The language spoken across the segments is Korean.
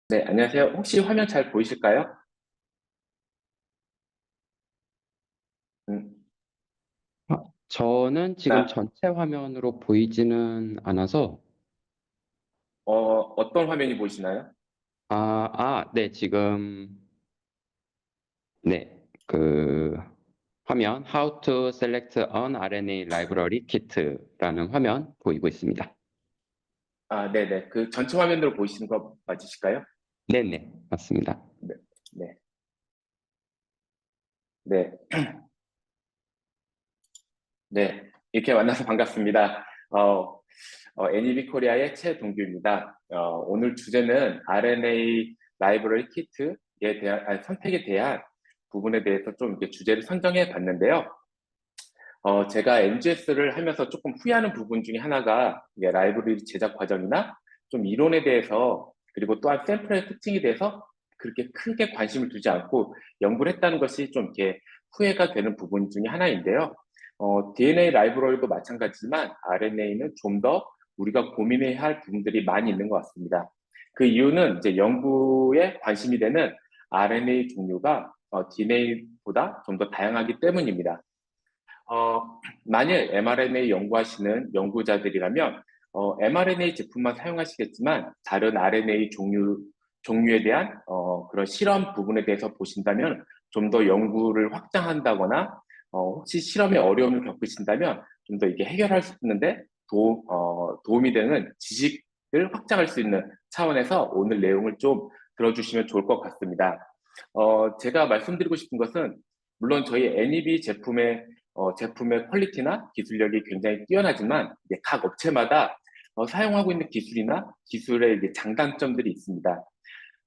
네, 안녕하세요. 혹시 화면 잘 보이실까요? 음, 저는 지금 나, 전체 화면으로 보이지는 않아서, 어떤 화면이 보이시나요? 네, 지금, 네, 화면, How to select an RNA library kit라는 화면 보이고 있습니다. 아, 네네. 그 전체 화면으로 보이시는 거 맞으실까요? 네네, 맞습니다. 네, 네, 네, 네. 이렇게 만나서 반갑습니다. NEB 코리아의 최동규입니다. 오늘 주제는 RNA 라이브러리 키트에 대한, 선택에 대한 부분에 대해서 좀 이렇게 주제를 선정해 봤는데요. 제가 NGS를 하면서 조금 후회하는 부분 중에 하나가 이게 라이브러리 제작 과정이나 좀 이론에 대해서 그리고 또한 샘플의 특징에 대해서 그렇게 크게 관심을 두지 않고 연구를 했다는 것이 좀 이렇게 후회가 되는 부분 중에 하나인데요. DNA 라이브러리도 마찬가지지만 RNA는 좀 더 우리가 고민해야 할 부분들이 많이 있는 것 같습니다. 그 이유는 이제 연구에 관심이 되는 RNA 종류가 DNA보다 좀 더 다양하기 때문입니다. 만일 mRNA 연구하시는 연구자들이라면 mRNA 제품만 사용하시겠지만 다른 RNA 종류에 대한 그런 실험 부분에 대해서 보신다면 좀 더 연구를 확장한다거나 혹시 실험에 어려움을 겪으신다면 좀 더 이게 해결할 수 있는데 도움이 되는 지식을 확장할 수 있는 차원에서 오늘 내용을 좀 들어주시면 좋을 것 같습니다. 제가 말씀드리고 싶은 것은 물론 저희 NEB 제품의 퀄리티나 기술력이 굉장히 뛰어나지만 이제 각 업체마다 사용하고 있는 기술이나 기술의 이제 장단점들이 있습니다.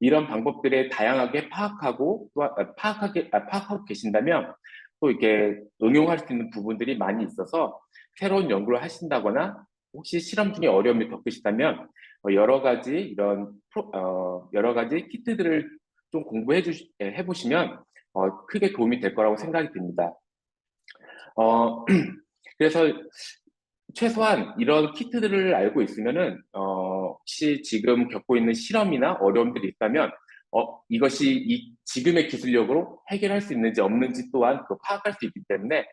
이런 방법들에 다양하게 파악하고 또 파악하고 계신다면 또 이렇게 응용할 수 있는 부분들이 많이 있어서 새로운 연구를 하신다거나 혹시 실험 중에 어려움을 겪으시다면 여러 가지 키트들을 좀 해보시면 크게 도움이 될 거라고 생각이 듭니다. 어, 그래서 최소한 이런 키트들을 알고 있으면은, 혹시 지금 겪고 있는 실험이나 어려움들이 있다면, 이것이 지금의 기술력으로 해결할 수 있는지 없는지 또한 파악할 수 있기 때문에,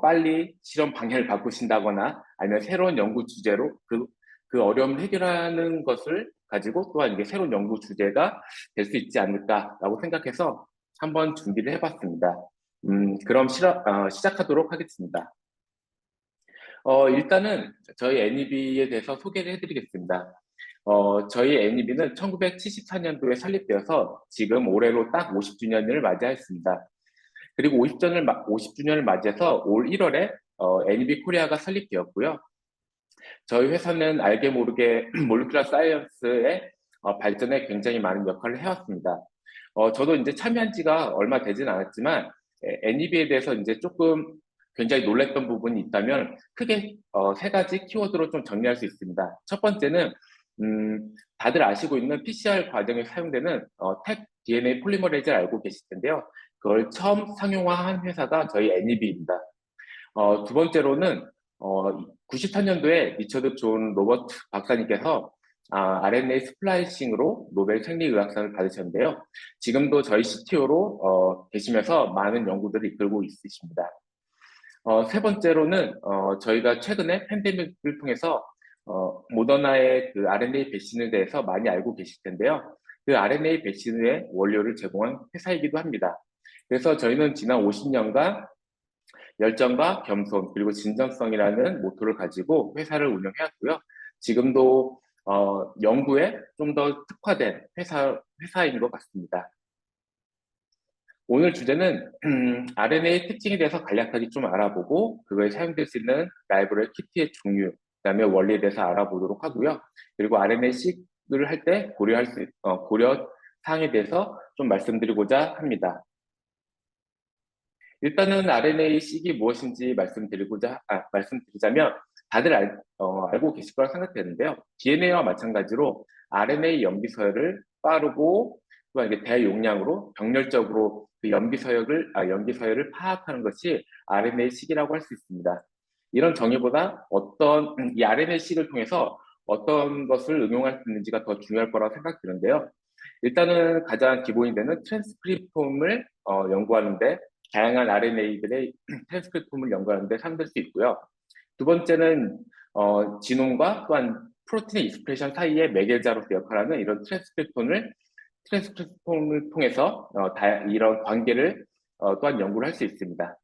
빨리 실험 방향을 바꾸신다거나 아니면 새로운 연구 주제로 그 어려움을 해결하는 것을 가지고 또한 이게 새로운 연구 주제가 될 수 있지 않을까라고 생각해서 한번 준비를 해봤습니다. 그럼 시작하도록 하겠습니다. 일단은 저희 애니비에 대해서 소개를 해드리겠습니다. 저희 애니비는 1974년도에 설립되어서 지금 올해로 딱 50주년을 맞이하였습니다. 그리고 50주년을 맞이해서 올 1월에 애니비 코리아가 설립되었고요. 저희 회사는 알게 모르게 몰리큘러 사이언스의 발전에 굉장히 많은 역할을 해왔습니다. 저도 이제 참여한 지가 얼마 되진 않았지만, 애니비에 대해서 이제 조금 굉장히 놀랬던 부분이 있다면, 크게 세 가지 키워드로 좀 정리할 수 있습니다. 첫 번째는, 다들 아시고 있는 PCR 과정에 사용되는 택 DNA 폴리머레이즈를 알고 계실 텐데요. 그걸 처음 상용화한 회사가 저희 애니비입니다. 두 번째로는 94년도에 리처드 존 로버트 박사님께서 RNA 스플라이싱으로 노벨 생리의학상을 받으셨는데요. 지금도 저희 CTO로 계시면서 많은 연구들을 이끌고 있으십니다. 세 번째로는 저희가 최근에 팬데믹을 통해서 모더나의 그 RNA 백신에 대해서 많이 알고 계실 텐데요. 그 RNA 백신의 원료를 제공한 회사이기도 합니다. 그래서 저희는 지난 50년간 열정과 겸손 그리고 진정성이라는 모토를 가지고 회사를 운영해왔고요. 지금도 연구에 좀 더 특화된 회사인 것 같습니다. 오늘 주제는 RNA 특징에 대해서 간략하게 좀 알아보고 그거에 사용될 수 있는 라이브러리 키트의 종류, 그다음에 원리에 대해서 알아보도록 하고요. 그리고 RNA-seq을 할 때 고려 사항에 대해서 좀 말씀드리고자 합니다. 일단은 RNA-seq이 무엇인지 말씀드리자면 다들 알고 계실 거라 생각되는데요. DNA와 마찬가지로 RNA 염기 서열을 빠르고 또한 이게 대용량으로 병렬적으로 그 염기 서열을 파악하는 것이 RNA-seq이라고 할 수 있습니다. 이런 정의보다 이 RNA-seq을 통해서 어떤 것을 응용할 수 있는지가 더 중요할 거라고 생각되는데요. 일단은 가장 기본이 되는 트랜스크립톰을 연구하는데 다양한 RNA들의 트랜스크립톰을 연구하는데 사용될 수 있고요. 두 번째는 지놈과 또한 프로틴의 익스프레션 사이의 매개자로서 역할하는 이런 트랜스크립톰을 통해서 이런 관계를 또한 연구를 할 수 있습니다.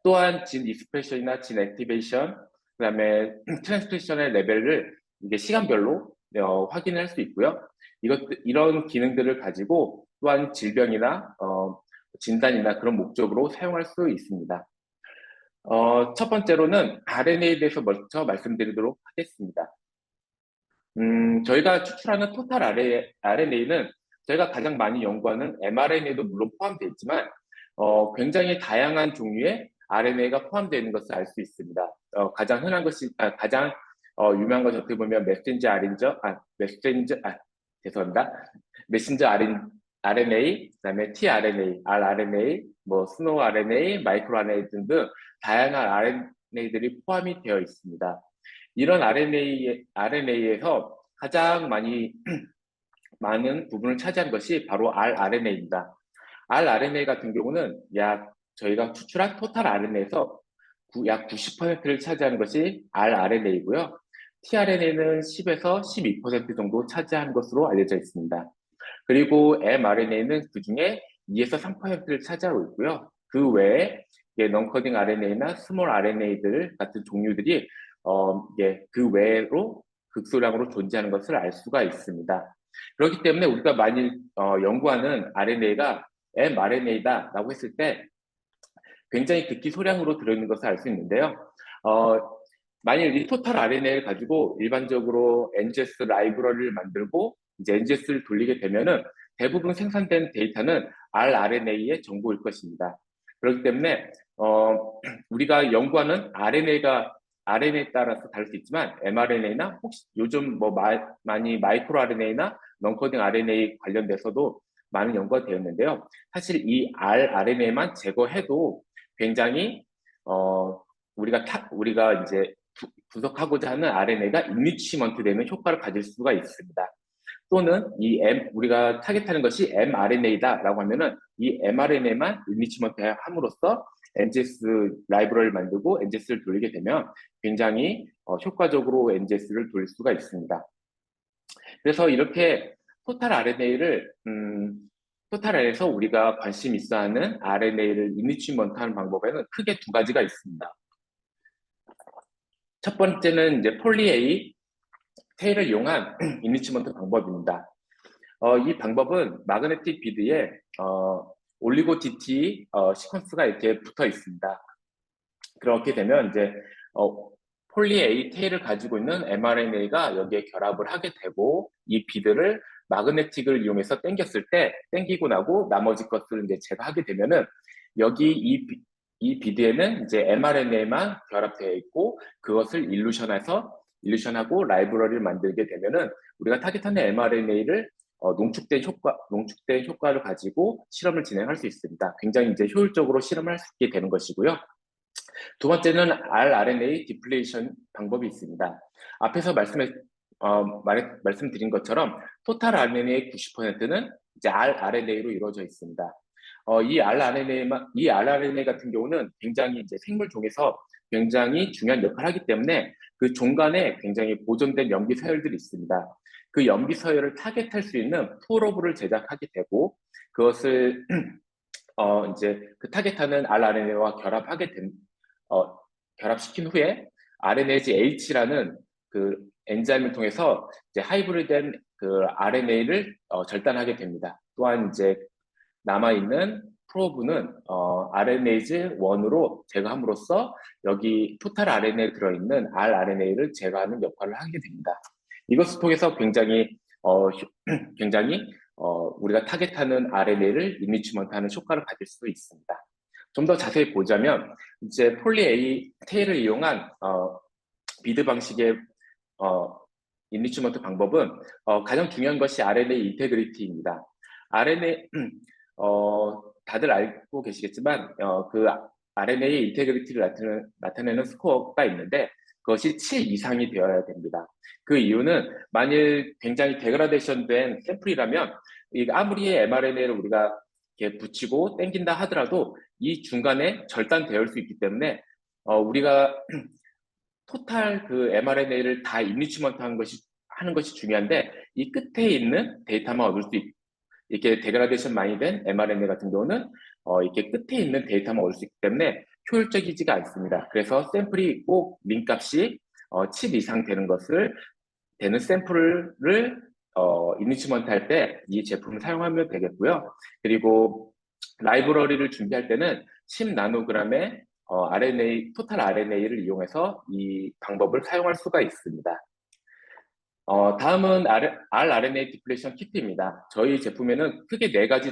또한 진 익스프레션이나 진 액티베이션, 그다음에 트랜스크립션의 레벨을 이게 시간별로 확인을 할 수 있고요. 이런 기능들을 가지고 또한 질병이나 진단이나 그런 목적으로 사용할 수 있습니다. 첫 번째로는 RNA에 대해서 먼저 말씀드리도록 하겠습니다. 저희가 추출하는 토탈 RNA는 저희가 가장 많이 연구하는 mRNA도 물론 포함되어 있지만 굉장히 다양한 종류의 RNA가 포함되어 있는 것을 알 수 있습니다. 가장 흔한 것이 가장 유명한 것이 어떻게 보면 죄송합니다. 메신저 RNA, 그다음에 tRNA, rRNA, 뭐 스노우 RNA, 마이크로 RNA 등등 다양한 RNA들이 포함이 되어 있습니다. 이런 RNA에서 가장 많은 부분을 차지한 것이 바로 rRNA입니다. rRNA 같은 경우는 저희가 추출한 토탈 RNA에서 약 90%를 차지하는 것이 rRNA이고요. tRNA는 10에서 12% 정도 차지하는 것으로 알려져 있습니다. 그리고 mRNA는 그 중에 2에서 3%를 차지하고 있고요. 그 외에 non-coding RNA나 스몰 RNA들 같은 종류들이 그 외로 극소량으로 존재하는 것을 알 수가 있습니다. 그렇기 때문에 우리가 많이 연구하는 RNA가 mRNA다라고 했을 때 굉장히 극히 소량으로 들어있는 것을 알 수 있는데요. 만일 이 토탈 RNA를 가지고 일반적으로 NGS 라이브러리를 만들고 이제 NGS를 돌리게 되면은 대부분 생산된 데이터는 rRNA의 정보일 것입니다. 그렇기 때문에 우리가 연구하는 RNA에 따라서 다를 수 있지만 mRNA나 혹시 요즘 뭐 많이 마이크로 RNA나 non-coding RNA 관련돼서도 많은 연구가 되었는데요. 사실 이 rRNA만 제거해도 굉장히 우리가 이제 분석하고자 하는 RNA가 인리치먼트 되는 효과를 가질 수가 있습니다. 또는 우리가 타겟하는 것이 mRNA다라고 하면은 이 mRNA만 인리치먼트 함으로써 NGS 라이브러리를 만들고 NGS를 돌리게 되면 굉장히 효과적으로 NGS를 돌릴 수가 있습니다. 그래서 이렇게 토탈 RNA에서 우리가 관심 있어 하는 RNA를 인리치먼트하는 방법에는 크게 두 가지가 있습니다. 첫 번째는 이제 폴리-A 테일을 이용한 인리치먼트 방법입니다. 이 방법은 마그네틱 비드에 올리고 DT 시퀀스가 이렇게 붙어 있습니다. 그렇게 되면 이제 폴리-A 테일을 가지고 있는 mRNA가 여기에 결합을 하게 되고 이 비드를 마그네틱을 이용해서 당기고 나고 나머지 것들을 이제 제거하게 되면은 여기 이 비드에는 이제 mRNA만 결합되어 있고 그것을 일루션하고 라이브러리를 만들게 되면은 우리가 타겟하는 mRNA를 농축된 효과를 가지고 실험을 진행할 수 있습니다. 굉장히 이제 효율적으로 실험을 할 수 있게 되는 것이고요. 두 번째는 rRNA 디플레이션 방법이 있습니다. 앞에서 말씀드린 것처럼 토탈 RNA의 90%는 이제 rRNA로 이루어져 있습니다. 이 rRNA 같은 경우는 굉장히 이제 생물 종에서 굉장히 중요한 역할을 하기 때문에 그 종간에 굉장히 보존된 염기 서열들이 있습니다. 그 염기 서열을 타겟할 수 있는 프로브를 제작하게 되고 그것을 이제 그 타겟하는 rRNA와 결합시킨 후에 RNase H라는 그 엔자임을 통해서 이제 하이브리드된 그 RNA를 절단하게 됩니다. 또한 이제 남아있는 프로브는 RNase 1으로 제거함으로써 여기 토탈 RNA에 들어있는 rRNA를 제거하는 역할을 하게 됩니다. 이것을 통해서 굉장히 우리가 타겟하는 RNA를 인리치먼트하는 효과를 가질 수 있습니다. 좀 더 자세히 보자면 이제 폴리-A 테일을 이용한 비드 방식의 인리치먼트 방법은 가장 중요한 것이 RNA 인테그리티입니다. 다들 알고 계시겠지만 그 RNA의 인테그리티를 나타내는 스코어가 있는데 그것이 7 이상이 되어야 됩니다. 그 이유는 만일 굉장히 데그라데이션 된 샘플이라면 아무리 mRNA를 우리가 이렇게 붙이고 땡긴다 하더라도 이 중간에 절단되어 수 있기 때문에 우리가 토탈 그 mRNA를 다 인리치먼트 하는 것이 중요한데 이 끝에 있는 데이터만 얻을 수 이렇게 데그라데이션 많이 된 mRNA 같은 경우는 이렇게 끝에 있는 데이터만 얻을 수 있기 때문에 효율적이지가 않습니다. 그래서 샘플이 꼭 민값이 7 이상 되는 샘플을 인리치먼트 할 때 이 제품을 사용하면 되겠고요. 그리고 라이브러리를 준비할 때는 10나노그램의 토탈 RNA를 이용해서 이 방법을 사용할 수가 있습니다. 다음은 rRNA 디플레이션 키트입니다. 저희 제품에는 크게 네 가지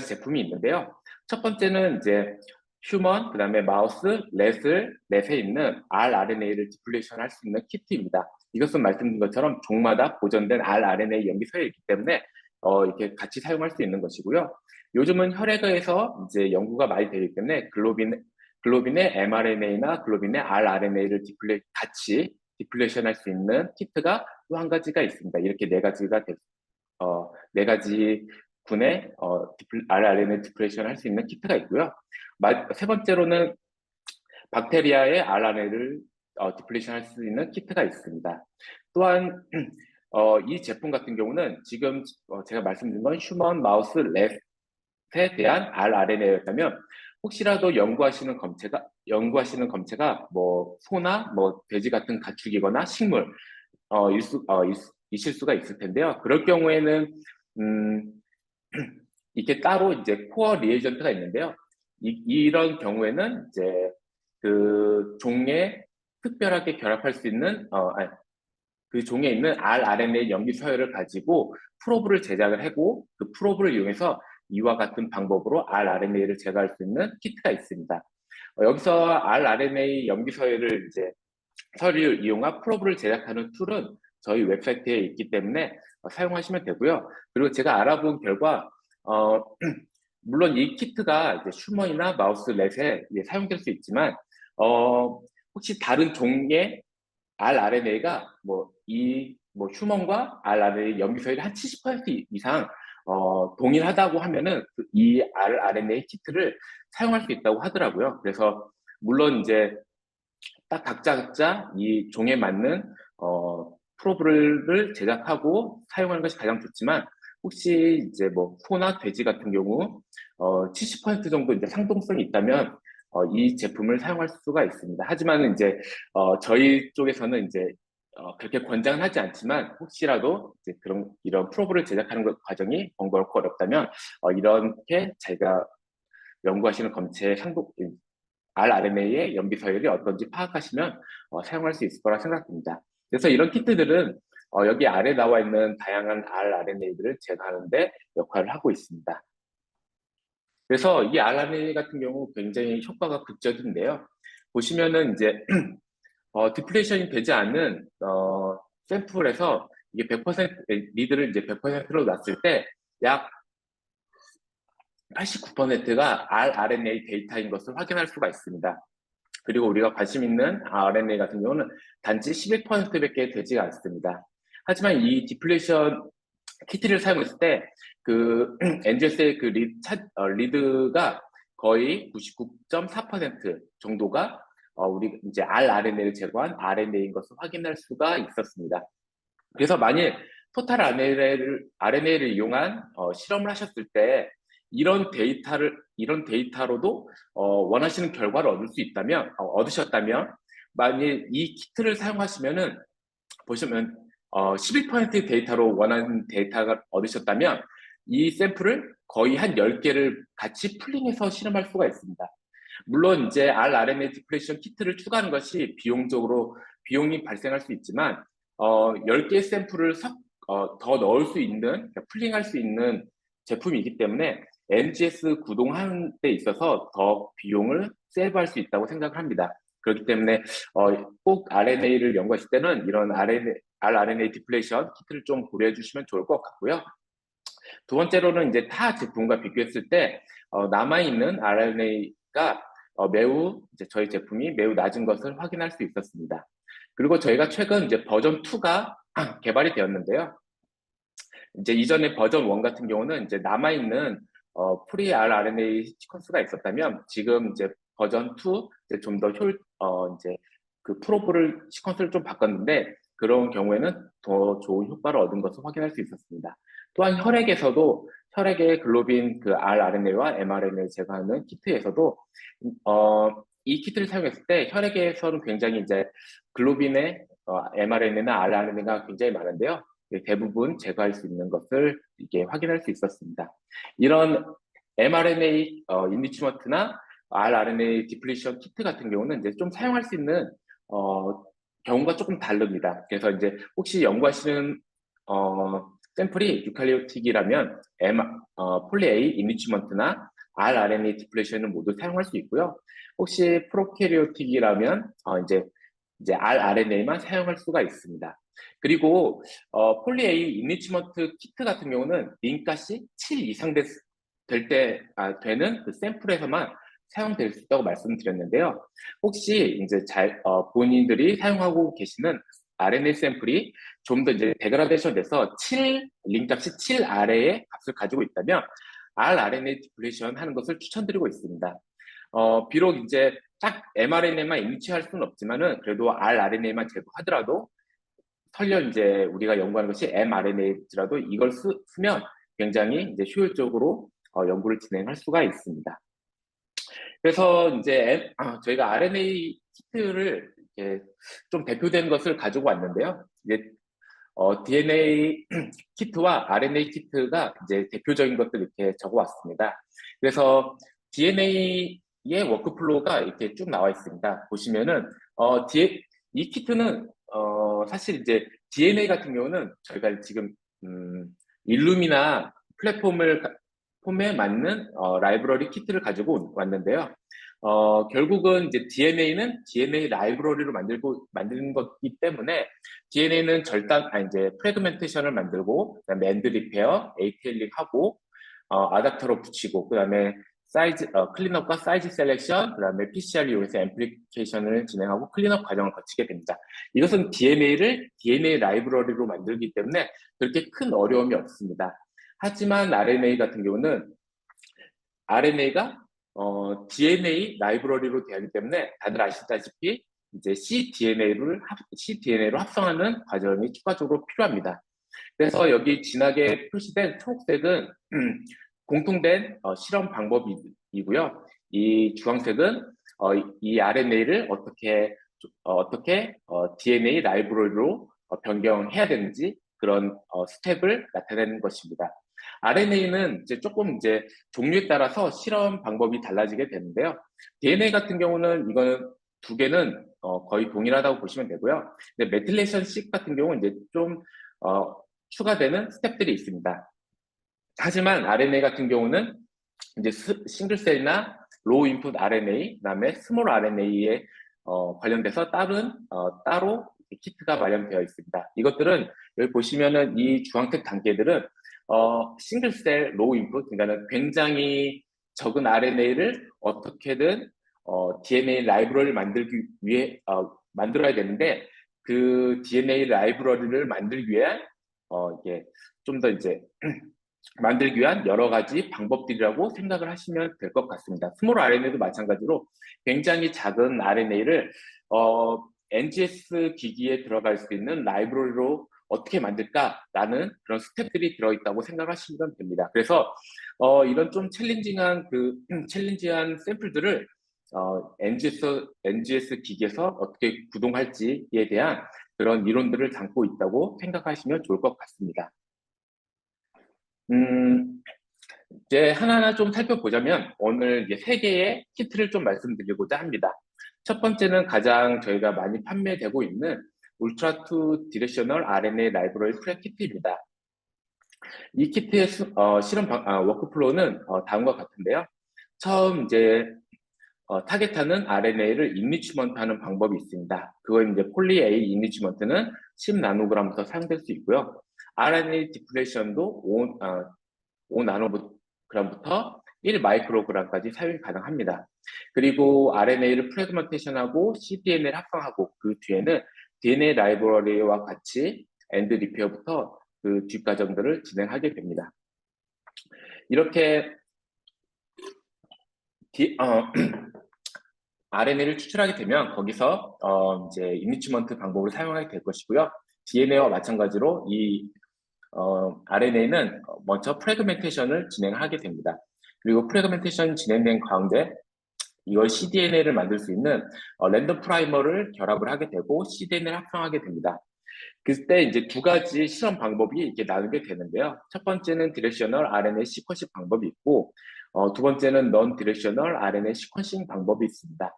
제품이 있는데요. 첫 번째는 이제 휴먼, 그 다음에 마우스, 렛에 있는 rRNA를 디플레이션 할 수 있는 키트입니다. 이것은 말씀드린 것처럼 종마다 보존된 rRNA 염기 서열이기 때문에 이렇게 같이 사용할 수 있는 것이고요. 요즘은 혈액에서 이제 연구가 많이 되기 때문에 글로빈의 mRNA나 글로빈의 rRNA를 같이 디플레이션 할 수 있는 키트가 또 한 가지가 있습니다. 이렇게 네 가지 군의 rRNA 디플레이션 할 수 있는 키트가 있고요. 세 번째로는 박테리아의 rRNA를 디플레이션 할 수 있는 키트가 있습니다. 또한 이 제품 같은 경우는 지금 제가 말씀드린 건 휴먼, 마우스, 렛에 대한 rRNA였다면 혹시라도 연구하시는 검체가 뭐 소나 뭐 돼지 같은 가축이거나 식물 이실 수가 있을 텐데요. 그럴 경우에는 이게 따로 이제 코어 리에이전트가 있는데요. 이런 경우에는 이제 그 종에 특별하게 결합할 수 있는 그 종에 있는 rRNA 염기 서열을 가지고 프로브를 제작을 하고 그 프로브를 이용해서 이와 같은 방법으로 rRNA를 제거할 수 있는 키트가 있습니다. 여기서 rRNA 염기 서열을 이용한 프로브를 제작하는 툴은 저희 웹사이트에 있기 때문에 사용하시면 되고요. 그리고 제가 알아본 결과 물론 이 키트가 이제 휴먼이나 마우스 렛에 사용될 수 있지만 혹시 다른 종의 rRNA가 휴먼과 rRNA 염기 서열이 한 70% 이상 동일하다고 하면은 이 rRNA 키트를 사용할 수 있다고 하더라고요. 그래서 물론 이제 딱 각자 이 종에 맞는 프로브를 제작하고 사용하는 것이 가장 좋지만 혹시 이제 뭐 소나 돼지 같은 경우 70% 정도 이제 상동성이 있다면 이 제품을 사용할 수가 있습니다. 하지만 이제 저희 쪽에서는 이제 그렇게 권장은 하지 않지만 혹시라도 이제 이런 프로브를 제작하는 과정이 번거롭고 어렵다면 이렇게 자기가 연구하시는 검체의 rRNA의 염기 서열이 어떤지 파악하시면 사용할 수 있을 거라 생각됩니다. 그래서 이런 키트들은 여기 아래 나와 있는 다양한 rRNA들을 제거하는 데 역할을 하고 있습니다. 그래서 이 rRNA 같은 경우 굉장히 효과가 극적인데요. 보시면은 이제 디플레이션이 되지 않는 샘플에서 이게 100% 리드를 이제 100%로 놨을 때 약 89%가 rRNA 데이터인 것을 확인할 수가 있습니다. 그리고 우리가 관심 있는 RNA 같은 경우는 단지 11%밖에 되지 않습니다. 하지만 이 디플레이션 키트를 사용했을 때 그 NGS의 그 리드가 거의 99.4% 정도가 우리 이제 rRNA를 제거한 RNA인 것을 확인할 수가 있었습니다. 그래서 만일 토탈 RNA를 이용한 실험을 하셨을 때 이런 데이터로도 원하시는 결과를 얻으셨다면 만일 이 키트를 사용하시면은 보시면 11%의 데이터로 원하는 데이터가 얻으셨다면 이 샘플을 거의 한 10개를 같이 풀링해서 실험할 수가 있습니다. 물론 이제 rRNA 디플레이션 키트를 추가하는 것이 비용이 발생할 수 있지만 10개의 샘플을 더 넣을 수 있는, 그러니까 풀링할 수 있는 제품이기 때문에 NGS 구동하는 데 있어서 더 비용을 세이브할 수 있다고 생각을 합니다. 그렇기 때문에 꼭 RNA를 연구하실 때는 이런 rRNA 디플레이션 키트를 좀 고려해 주시면 좋을 것 같고요. 두 번째로는 이제 타 제품과 비교했을 때 남아있는 RNA가 매우 이제 저희 제품이 매우 낮은 것을 확인할 수 있었습니다. 그리고 저희가 최근 이제 버전 2가 개발이 되었는데요. 이제 이전에 버전 1 같은 경우는 이제 남아있는 프리 rRNA 시퀀스가 있었다면 지금 이제 버전 2 이제 좀 더 이제 그 프로브를 시퀀스를 좀 바꿨는데 그런 경우에는 더 좋은 효과를 얻은 것을 확인할 수 있었습니다. 또한 혈액에서도 혈액의 글로빈 그 rRNA와 mRNA를 제거하는 키트에서도 이 키트를 사용했을 때 혈액에서는 굉장히 이제 글로빈의 mRNA나 rRNA가 굉장히 많은데요. 대부분 제거할 수 있는 것을 이게 확인할 수 있었습니다. 이런 mRNA 인리치먼트나 rRNA 디플리션 키트 같은 경우는 이제 좀 사용할 수 있는 경우가 조금 다릅니다. 그래서 이제 혹시 연구하시는 샘플이 유칼리오틱이라면 폴리 A 인리치먼트나 rRNA 디플리션을 모두 사용할 수 있고요. 혹시 프로캐리오틱이라면 이제 rRNA만 사용할 수가 있습니다. 그리고 폴리 A 인리치먼트 키트 같은 경우는 링가시 7 이상 되는 그 샘플에서만 사용될 수 있다고 말씀드렸는데요. 혹시 이제 본인들이 사용하고 계시는 RNA 샘플이 좀 더 이제 데그라데이션 돼서 링값이 7 아래의 값을 가지고 있다면 rRNA 디플레이션 하는 것을 추천드리고 있습니다. 비록 이제 딱 mRNA만 인리치할 수는 없지만은 그래도 rRNA만 제거하더라도 설령 이제 우리가 연구하는 것이 mRNA지라도 이걸 쓰면 굉장히 이제 효율적으로 연구를 진행할 수가 있습니다. 그래서 이제 저희가 RNA 키트를 이렇게 좀 대표된 것을 가지고 왔는데요. 이제 DNA 키트와 RNA 키트가 이제 대표적인 것들 이렇게 적어왔습니다. 그래서 DNA의 워크플로우가 이렇게 쭉 나와 있습니다. 보시면은 이 키트는 사실 이제 DNA 같은 경우는 저희가 지금 일루미나 폼에 맞는 라이브러리 키트를 가지고 왔는데요. 결국은 이제 DNA는 DNA 라이브러리로 만드는 것이기 때문에 DNA는 이제 프래그멘테이션을 만들고, 그다음에 엔드 리페어, 에이테일링 하고, 아답터로 붙이고, 그다음에 클린업과 사이즈 셀렉션, 그다음에 PCR 이용해서 앰플리케이션을 진행하고 클린업 과정을 거치게 됩니다. 이것은 DNA 라이브러리로 만들기 때문에 그렇게 큰 어려움이 없습니다. 하지만 RNA 같은 경우는 RNA가 DNA 라이브러리로 되어 있기 때문에 다들 아시다시피 이제 cDNA로 합성하는 과정이 추가적으로 필요합니다. 그래서 여기 진하게 표시된 초록색은 공통된 실험 방법이고요. 이 주황색은 이 RNA를 어떻게 DNA 라이브러리로 변경해야 되는지 그런 스텝을 나타내는 것입니다. RNA는 이제 조금 이제 종류에 따라서 실험 방법이 달라지게 되는데요. DNA 같은 경우는 이거는 두 개는 거의 동일하다고 보시면 되고요. 근데 메틸레이션식 같은 경우는 이제 좀 추가되는 스텝들이 있습니다. 하지만 RNA 같은 경우는 이제 싱글셀이나 로우 인풋 RNA, 그다음에 스몰 RNA에 관련돼서 따로 키트가 마련되어 있습니다. 이것들은 여기 보시면은 이 주황색 단계들은 싱글셀 로우 인풋, 그러니까 굉장히 적은 RNA를 어떻게든 DNA 라이브러리를 만들기 위해 만들어야 되는데 그 DNA 라이브러리를 만들기 위한 이게 좀 더 이제 만들기 위한 여러 가지 방법들이라고 생각을 하시면 될 것 같습니다. 스몰 RNA도 마찬가지로 굉장히 작은 RNA를 NGS 기기에 들어갈 수 있는 라이브러리로 어떻게 만들까라는 그런 스텝들이 들어있다고 생각하시면 됩니다. 그래서 이런 좀 챌린징한 샘플들을 NGS 기기에서 어떻게 구동할지에 대한 그런 이론들을 담고 있다고 생각하시면 좋을 것 같습니다. 이제 하나하나 좀 살펴보자면 오늘 이제 3개의 키트를 좀 말씀드리고자 합니다. 첫 번째는 가장 저희가 많이 판매되고 있는 울트라 투 디렉셔널 RNA 라이브러리 프랩 키트입니다. 이 키트의 실험 워크플로우는 다음과 같은데요. 처음 이제 타겟하는 RNA를 인리치먼트 하는 방법이 있습니다. 그건 이제 폴리 A 인리치먼트는 10나노그램부터 사용될 수 있고요. RNA 디플레이션도 5나노그램부터 1 마이크로그램까지 사용이 가능합니다. 그리고 RNA를 프래그먼테이션하고 cDNA를 합성하고 그 뒤에는 DNA 라이브러리와 같이 엔드 리페어부터 그 뒷과정들을 진행하게 됩니다. 이렇게 RNA를 추출하게 되면 거기서 이제 인리치먼트 방법을 사용하게 될 것이고요. DNA와 마찬가지로 이 RNA는 먼저 프래그멘테이션을 진행하게 됩니다. 그리고 프래그멘테이션 진행된 가운데 이걸 cDNA를 만들 수 있는 랜덤 프라이머를 결합을 하게 되고 cDNA를 합성하게 됩니다. 그때 이제 두 가지 실험 방법이 이렇게 나누게 되는데요. 첫 번째는 디렉셔널 RNA 시퀀싱 방법이 있고, 두 번째는 넌 디렉셔널 RNA 시퀀싱 방법이 있습니다.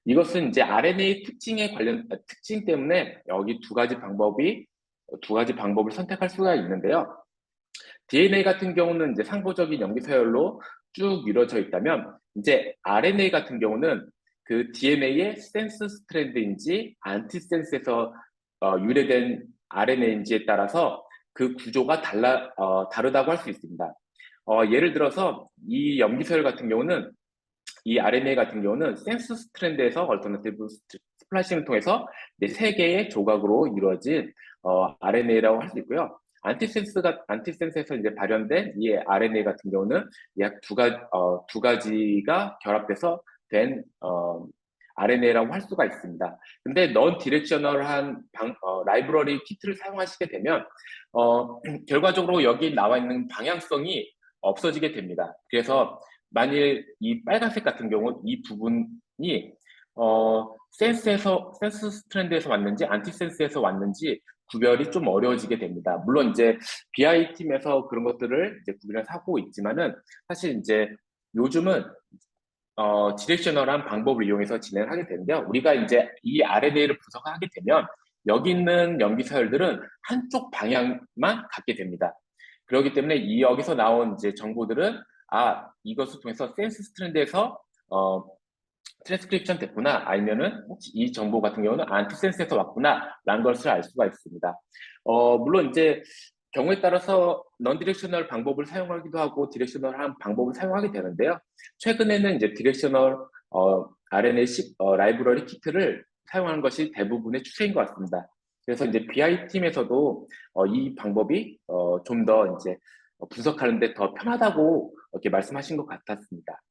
이것은 이제 RNA 특징 때문에 여기 두 가지 방법을 선택할 수가 있는데요. DNA 같은 경우는 이제 상보적인 염기 서열로 쭉 이루어져 있다면, 이제 RNA 같은 경우는 그 DNA의 센스 스트랜드인지 안티센스에서 유래된 RNA인지에 따라서 그 구조가 다르다고 할 수 있습니다. 예를 들어서 이 염기 서열 같은 경우는 이 RNA 같은 경우는 센스 스트랜드에서 얼터너티브 스플라이싱을 통해서 이제 3개의 조각으로 이루어진 RNA라고 할 수 있고요. 안티센스에서 이제 발현된 이 RNA 같은 경우는 약 두 가지가 결합돼서 된 RNA라고 할 수가 있습니다. 근데 넌 디렉셔널한 라이브러리 키트를 사용하시게 되면 결과적으로 여기 나와 있는 방향성이 없어지게 됩니다. 그래서 만일 이 빨간색 같은 경우 이 부분이 센스 스트랜드에서 왔는지 안티센스에서 왔는지 구별이 좀 어려워지게 됩니다. 물론 이제 BI 팀에서 그런 것들을 이제 구별해서 하고 있지만은 사실 이제 요즘은 디렉셔널한 방법을 이용해서 진행을 하게 되는데요. 우리가 이제 이 RNA를 분석하게 되면 여기 있는 염기 서열들은 한쪽 방향만 갖게 됩니다. 그렇기 때문에 여기서 나온 이제 정보들은 이것을 통해서 센스 스트랜드에서 트랜스크립션 됐구나, 아니면은 혹시 이 정보 같은 경우는 안티센스에서 왔구나 라는 것을 알 수가 있습니다. 물론 이제 경우에 따라서 넌 디렉셔널 방법을 사용하기도 하고 디렉셔널한 방법을 사용하게 되는데요. 최근에는 이제 디렉셔널 RNA 라이브러리 키트를 사용하는 것이 대부분의 추세인 것 같습니다. 그래서 이제 BI 팀에서도 이 방법이 좀 더 이제 분석하는데 더 편하다고 이렇게 말씀하신 것 같았습니다.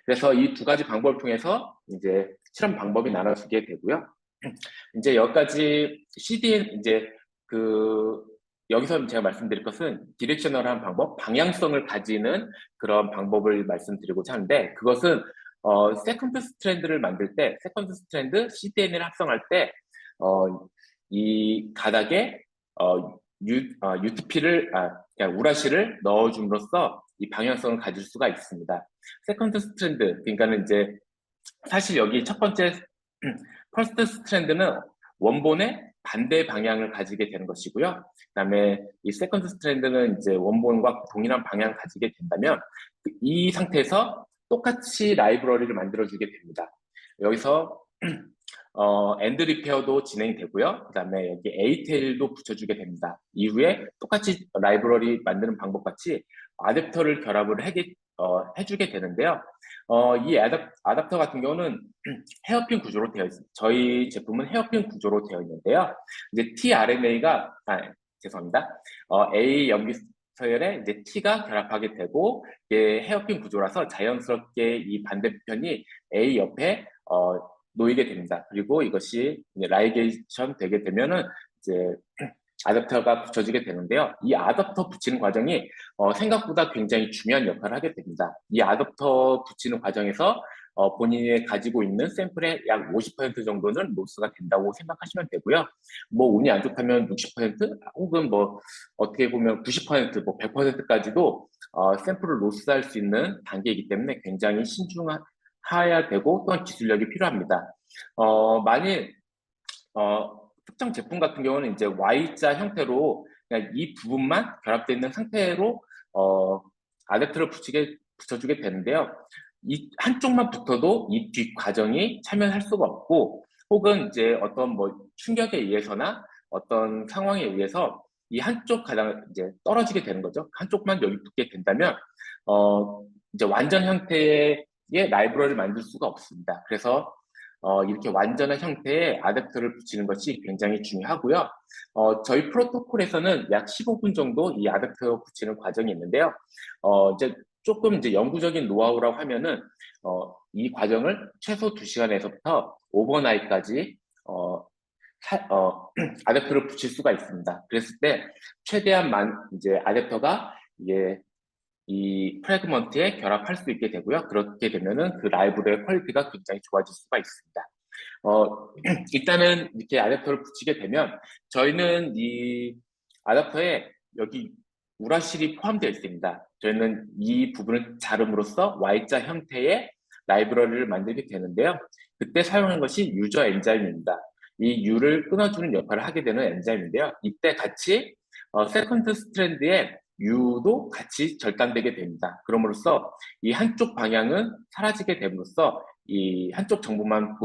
그래서 이 두 가지 방법을 통해서 이제 실험 방법이 나눠지게 되고요. 이제 여기까지 CDN 여기서 제가 말씀드릴 것은 디렉셔널한 방법, 방향성을 가지는 그런 방법을 말씀드리고자 하는데, 그것은 세컨드 스트랜드를 만들 때, 세컨드 스트랜드 cDNA를 합성할 때 이 가닥에 UTP를 그냥 우라시를 넣어줌으로써 이 방향성을 가질 수가 있습니다. 세컨드 스트랜드, 그러니까는 이제 사실 여기 첫 번째 퍼스트 스트랜드는 원본의 반대 방향을 가지게 되는 것이고요. 그다음에 이 세컨드 스트랜드는 이제 원본과 동일한 방향을 가지게 된다면 이 상태에서 똑같이 라이브러리를 만들어주게 됩니다. 여기서 엔드 리페어도 진행되고요. 그다음에 여기 A테일도 붙여주게 됩니다. 이후에 똑같이 라이브러리 만드는 방법 같이 아댑터를 결합을 해주게 되는데요. 이 아답터 같은 경우는 헤어핀 구조로 되어 있습니다. 저희 제품은 헤어핀 구조로 되어 있는데요. 이제 tRNA가 죄송합니다. A 염기 서열에 이제 T가 결합하게 되고 이게 헤어핀 구조라서 자연스럽게 이 반대편이 A 옆에 놓이게 됩니다. 그리고 이것이 이제 라이게이션 되게 되면은 이제 아답터가 붙여지게 되는데요. 이 아답터 붙이는 과정이 생각보다 굉장히 중요한 역할을 하게 됩니다. 이 아답터 붙이는 과정에서 본인이 가지고 있는 샘플의 약 50% 정도는 로스가 된다고 생각하시면 되고요. 뭐 운이 안 좋다면 60% 혹은 뭐 어떻게 보면 90%, 뭐 100%까지도 샘플을 로스할 수 있는 단계이기 때문에 굉장히 신중해야 되고 또한 기술력이 필요합니다. 만일 특정 제품 같은 경우는 이제 Y자 형태로 그냥 이 부분만 결합되어 있는 상태로 아댑터를 붙여주게 되는데요. 이 한쪽만 붙어도 이 뒷 과정이 참여할 수가 없고, 혹은 이제 어떤 뭐 충격에 의해서나 어떤 상황에 의해서 이 한쪽 가장 이제 떨어지게 되는 거죠. 한쪽만 여기 붙게 된다면 이제 완전 형태의 라이브러리를 만들 수가 없습니다. 그래서 이렇게 완전한 형태의 아댑터를 붙이는 것이 굉장히 중요하고요. 저희 프로토콜에서는 약 15분 정도 이 아댑터 붙이는 과정이 있는데요. 이제 조금 이제 영구적인 노하우라고 하면은 이 과정을 최소 2시간에서부터 오버나잇까지 아댑터를 붙일 수가 있습니다. 그랬을 때 최대한 이제 아댑터가 이게 이 프래그먼트에 결합할 수 있게 되고요. 그렇게 되면은 그 라이브러리의 퀄리티가 굉장히 좋아질 수가 있습니다. 일단은 이렇게 아댑터를 붙이게 되면 저희는 이 아댑터에 여기 우라실이 포함되어 있습니다. 저희는 이 부분을 자름으로써 Y자 형태의 라이브러리를 만들게 되는데요. 그때 사용한 것이 유저 엔자임입니다. 이 U를 끊어주는 역할을 하게 되는 엔자임인데요. 이때 같이 세컨드 스트랜드의 U도 같이 절단되게 됩니다. 그럼으로써 이 한쪽 방향은 사라지게 됨으로써 이 한쪽 정보만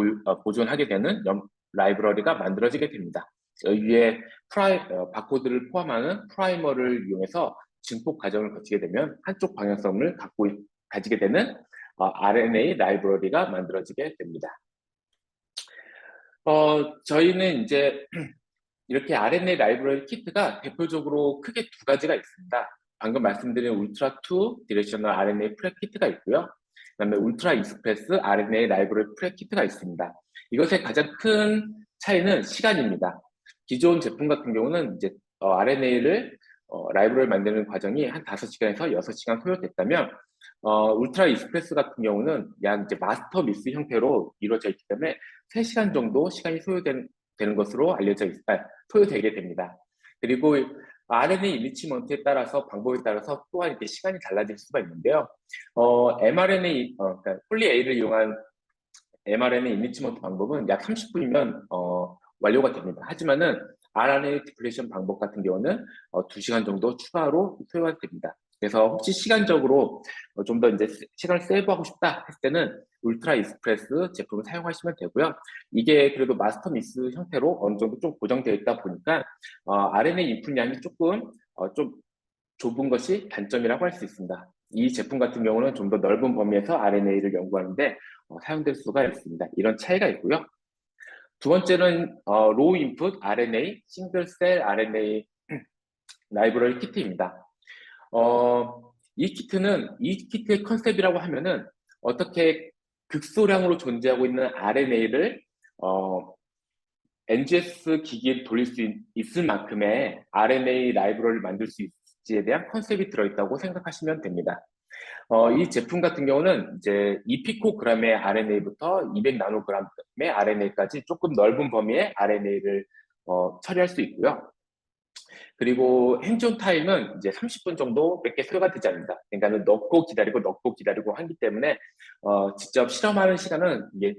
보존하게 되는 라이브러리가 만들어지게 됩니다. 위에 바코드를 포함하는 프라이머를 이용해서 증폭 과정을 거치게 되면 한쪽 방향성을 가지게 되는 RNA 라이브러리가 만들어지게 됩니다. 저희는 이제 이렇게 RNA 라이브러리 키트가 대표적으로 크게 두 가지가 있습니다. 방금 말씀드린 울트라2 디렉셔널 RNA 프레 키트가 있고요. 그다음에 울트라 익스프레스 RNA 라이브러리 프레 키트가 있습니다. 이것의 가장 큰 차이는 시간입니다. 기존 제품 같은 경우는 이제 RNA를 라이브러리 만드는 과정이 한 5시간에서 6시간 소요됐다면 울트라 익스프레스 같은 경우는 약 이제 마스터 미스 형태로 이루어져 있기 때문에 3시간 정도 시간이 소요되는 것으로 소요되게 됩니다. 그리고 RNA 인리치먼트에 따라서 방법에 따라서 또한 이렇게 시간이 달라질 수가 있는데요. mRNA 그러니까 폴리A를 이용한 mRNA 인리치먼트 방법은 약 30분이면 완료가 됩니다. 하지만은 RNA 디플레이션 방법 같은 경우는 2시간 정도 추가로 소요가 됩니다. 그래서 혹시 시간적으로 좀 더 이제 시간을 세이브하고 싶다 했을 때는 울트라 익스프레스 제품을 사용하시면 되고요. 이게 그래도 마스터 미스 형태로 어느 정도 좀 고정되어 있다 보니까 RNA 인풋량이 조금 좀 좁은 것이 단점이라고 할 수 있습니다. 이 제품 같은 경우는 좀 더 넓은 범위에서 RNA를 연구하는데 사용될 수가 있습니다. 이런 차이가 있고요. 두 번째는 로우 인풋 RNA, 싱글 셀 RNA 라이브러리 키트입니다. 이 키트의 컨셉이라고 하면은 어떻게 극소량으로 존재하고 있는 RNA를 NGS 기기에 돌릴 수 있을 만큼의 RNA 라이브러리를 만들 수 있을지에 대한 컨셉이 들어있다고 생각하시면 됩니다. 이 제품 같은 경우는 이제 2피코그램의 RNA부터 200나노그램의 RNA까지 조금 넓은 범위의 RNA를 처리할 수 있고요. 그리고 행존 타임은 이제 30분 정도밖에 소요가 되지 않는다. 그러니까 넣고 기다리고 하기 때문에 직접 실험하는 시간은 이게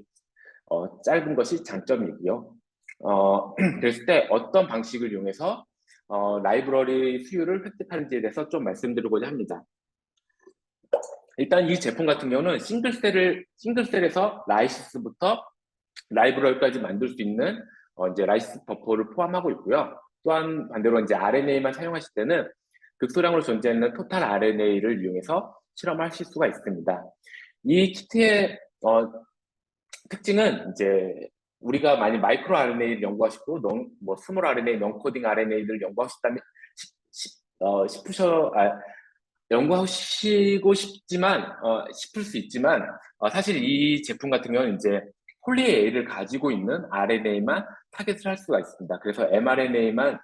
짧은 것이 장점이고요. 그랬을 때 어떤 방식을 이용해서 라이브러리 수요를 획득하는지에 대해서 좀 말씀드리고자 합니다. 일단 이 제품 같은 경우는 싱글셀에서 라이시스부터 라이브러리까지 만들 수 있는 이제 라이시스 버퍼를 포함하고 있고요. 또한 반대로 이제 RNA만 사용하실 때는 극소량으로 존재하는 토탈 RNA를 이용해서 실험하실 수가 있습니다. 이 키트의 특징은 이제 우리가 만약 마이크로 RNA를 연구하시고 스몰 RNA, non-coding RNA를 연구하셨다면 연구하시고 싶을 수 있지만 사실 이 제품 같은 경우는 이제 폴리A를 가지고 있는 RNA만 타겟을 할 수가 있습니다. 그래서 mRNA만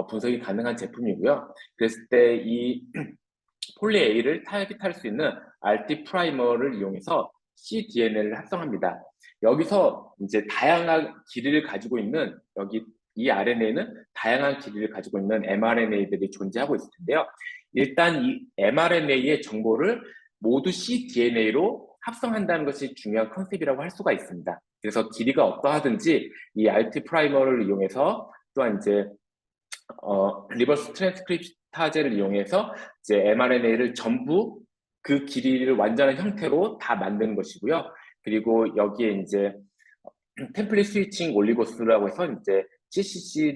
분석이 가능한 제품이고요. 그랬을 때 이 폴리A를 타겟할 수 있는 RT 프라이머를 이용해서 cDNA를 합성합니다. 여기서 이제 다양한 길이를 가지고 있는 이 RNA는 다양한 길이를 가지고 있는 mRNA들이 존재하고 있을 텐데요. 일단 이 mRNA의 정보를 모두 cDNA로 합성한다는 것이 중요한 컨셉이라고 할 수가 있습니다. 그래서 길이가 어떠하든지 이 RT 프라이머를 이용해서 또한 이제 리버스 트랜스크립타제를 이용해서 이제 mRNA를 전부 그 길이를 완전한 형태로 다 만드는 것이고요. 그리고 여기에 이제 템플릿 스위칭 올리고스라고 해서 이제 CCC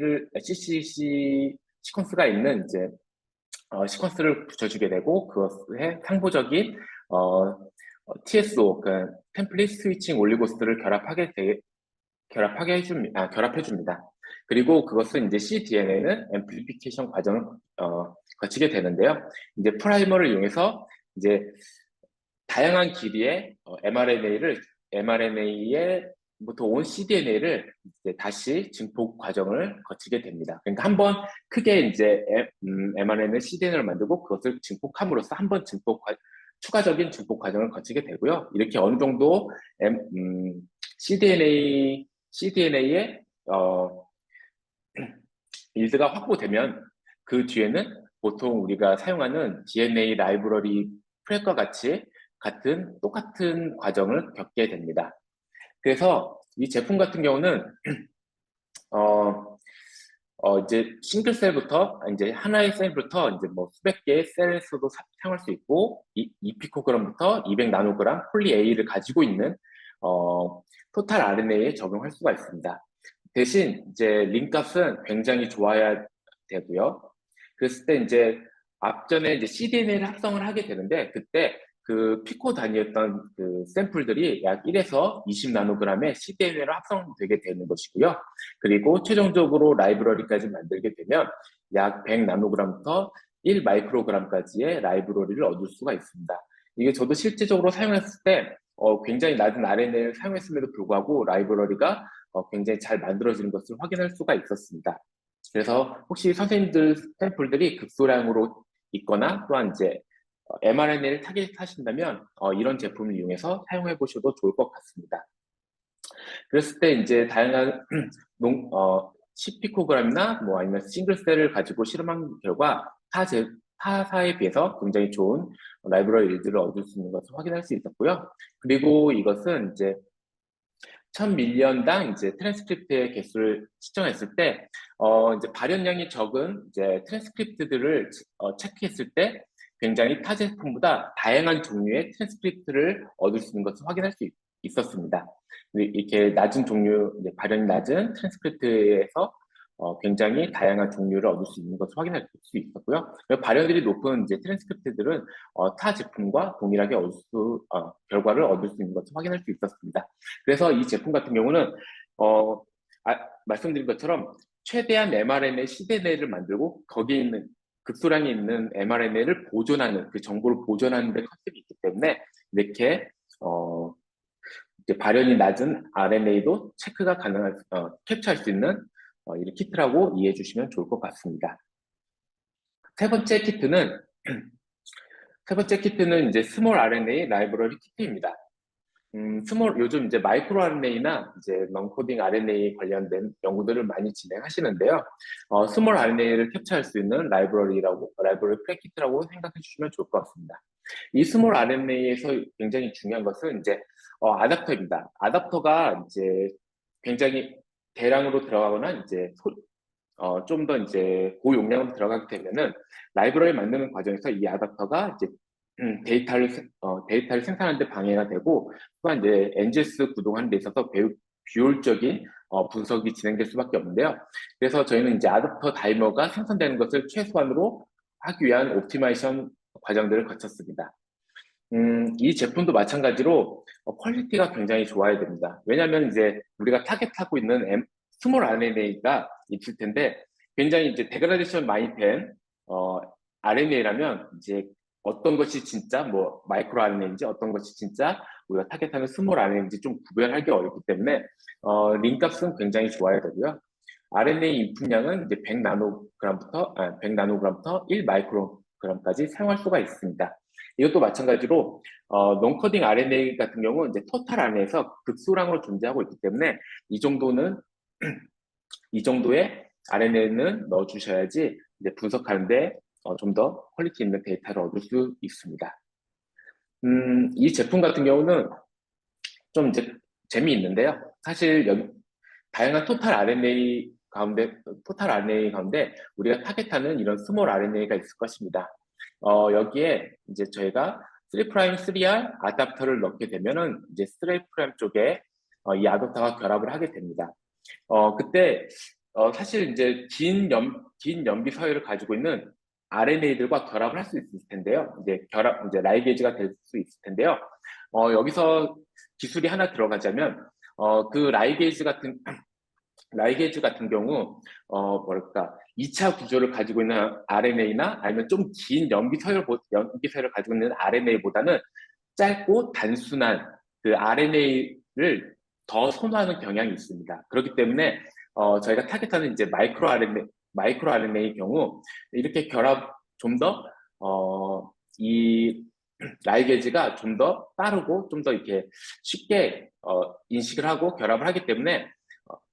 시퀀스가 있는 이제 시퀀스를 붙여주게 되고 그것에 상부적인 TSO, 그 템플릿 스위칭 올리고스를 결합해 줍니다. 그리고 그것은 이제 cDNA는 앰플리피케이션 과정을 거치게 되는데요. 이제 프라이머를 이용해서 이제 다양한 길이의 mRNA에부터 온 cDNA를 이제 다시 증폭 과정을 거치게 됩니다. 그러니까 한번 크게 이제 mRNA cDNA를 만들고 그것을 증폭함으로써 한번 추가적인 증폭 과정을 거치게 되고요. 이렇게 어느 정도 cDNA의 일드가 확보되면 그 뒤에는 보통 우리가 사용하는 DNA 라이브러리 프랩과 같은 똑같은 과정을 겪게 됩니다. 그래서 이 제품 같은 경우는 이제 싱글 셀부터 이제 하나의 셀부터 이제 뭐 수백 개의 셀에서도 사용할 수 있고 2피코그램부터 200 나노그램 폴리 A를 가지고 있는 토탈 RNA에 적용할 수가 있습니다. 대신 이제 링값은 굉장히 좋아야 되고요. 그랬을 때 이제 앞전에 이제 cDNA를 합성을 하게 되는데 그때 그 피코 단위였던 그 샘플들이 약 1에서 20 나노그램의 cDNA로 합성되게 되는 것이고요. 그리고 최종적으로 라이브러리까지 만들게 되면 약 100 나노그램부터 1 마이크로그램까지의 라이브러리를 얻을 수가 있습니다. 이게 저도 실제적으로 사용했을 때 굉장히 낮은 RNA를 사용했음에도 불구하고 라이브러리가 굉장히 잘 만들어지는 것을 확인할 수가 있었습니다. 그래서 혹시 선생님들 샘플들이 극소량으로 있거나 또한 이제 mRNA를 타겟하신다면 이런 제품을 이용해서 사용해 보셔도 좋을 것 같습니다. 그랬을 때 이제 다양한 10피코그램이나 뭐 아니면 싱글셀을 가지고 실험한 결과 타사에 비해서 굉장히 좋은 라이브러리 일들을 얻을 수 있는 것을 확인할 수 있었고요. 그리고 이것은 이제 1000밀리언당 이제 트랜스크립트의 개수를 측정했을 때, 이제 발현량이 적은 이제 트랜스크립트들을 체크했을 때 굉장히 타 제품보다 다양한 종류의 트랜스크립트를 얻을 수 있는 것을 확인할 수 있었습니다. 이렇게 낮은 종류, 이제 발현이 낮은 트랜스크립트에서 굉장히 다양한 종류를 얻을 수 있는 것을 확인할 수 있었고요. 발현율이 높은 이제 트랜스크립트들은 타 제품과 동일하게 결과를 얻을 수 있는 것을 확인할 수 있었습니다. 그래서 이 제품 같은 경우는 말씀드린 것처럼 최대한 mRNA cDNA를 만들고 거기에 있는 극소량이 있는 mRNA를 보존하는 그 정보를 보존하는 데 컨셉이 있기 때문에 이렇게 이제 발현이 낮은 RNA도 체크가 가능한 캡처할 수 있는 이 키트라고 이해해 주시면 좋을 것 같습니다. 세 번째 키트는 이제 스몰 RNA 라이브러리 키트입니다. 요즘 이제 마이크로 RNA나 이제 넌코딩 RNA 관련된 연구들을 많이 진행하시는데요. 스몰 RNA를 캡처할 수 있는 라이브러리 프레키트라고 생각해 주시면 좋을 것 같습니다. 이 스몰 RNA에서 굉장히 중요한 것은 이제 아답터입니다. 아답터가 이제 굉장히 대량으로 들어가거나 이제 좀 더 이제 고용량으로 들어가게 되면은 라이브러리 만드는 과정에서 이 아답터가 이제 데이터를 생산하는 데 방해가 되고 또한 이제 NGS 구동하는 데 있어서 매우 비효율적인 분석이 진행될 수밖에 없는데요. 그래서 저희는 이제 아답터 다이머가 생성되는 것을 최소한으로 하기 위한 옵티마이션 과정들을 거쳤습니다. 이 제품도 마찬가지로 퀄리티가 굉장히 좋아야 됩니다. 왜냐하면 이제 우리가 타겟하고 있는 스몰 RNA가 있을 텐데 굉장히 이제 데그라데이션 많이 된 RNA라면 이제 어떤 것이 진짜 뭐 마이크로 RNA인지 어떤 것이 진짜 우리가 타겟하는 스몰 RNA인지 좀 구별하기 어렵기 때문에 링값은 굉장히 좋아야 되고요. RNA 인풋량은 이제 100 나노그램부터 1 마이크로그램까지 사용할 수가 있습니다. 이것도 마찬가지로 논코딩 RNA 같은 경우는 이제 토탈 RNA에서 극소량으로 존재하고 있기 때문에 이 정도의 RNA는 넣어주셔야지 이제 분석하는데 좀 더 퀄리티 있는 데이터를 얻을 수 있습니다. 이 제품 같은 경우는 좀 이제 재미있는데요. 사실 다양한 토탈 RNA 가운데 우리가 타겟하는 이런 스몰 RNA가 있을 것입니다. 여기에 이제 저희가 3', 3R 아답터를 넣게 되면은 이제 3' 쪽에 이 아답터가 결합을 하게 됩니다. 그때 사실 이제 긴 염기 서열을 가지고 있는 RNA들과 결합을 할 수 있을 텐데요. 이제 라이게이지가 될 수 있을 텐데요. 여기서 기술이 하나 들어가자면, 그 라이게이즈 같은 경우, 뭐랄까, 2차 구조를 가지고 있는 RNA나 아니면 좀 긴 염기 서열을 가지고 있는 RNA보다는 짧고 단순한 그 RNA를 더 선호하는 경향이 있습니다. 그렇기 때문에 저희가 타겟하는 이제 마이크로 RNA의 경우 이렇게 좀 더, 이 라이게이지가 좀 더 빠르고 좀 더 이렇게 쉽게 인식을 하고 결합을 하기 때문에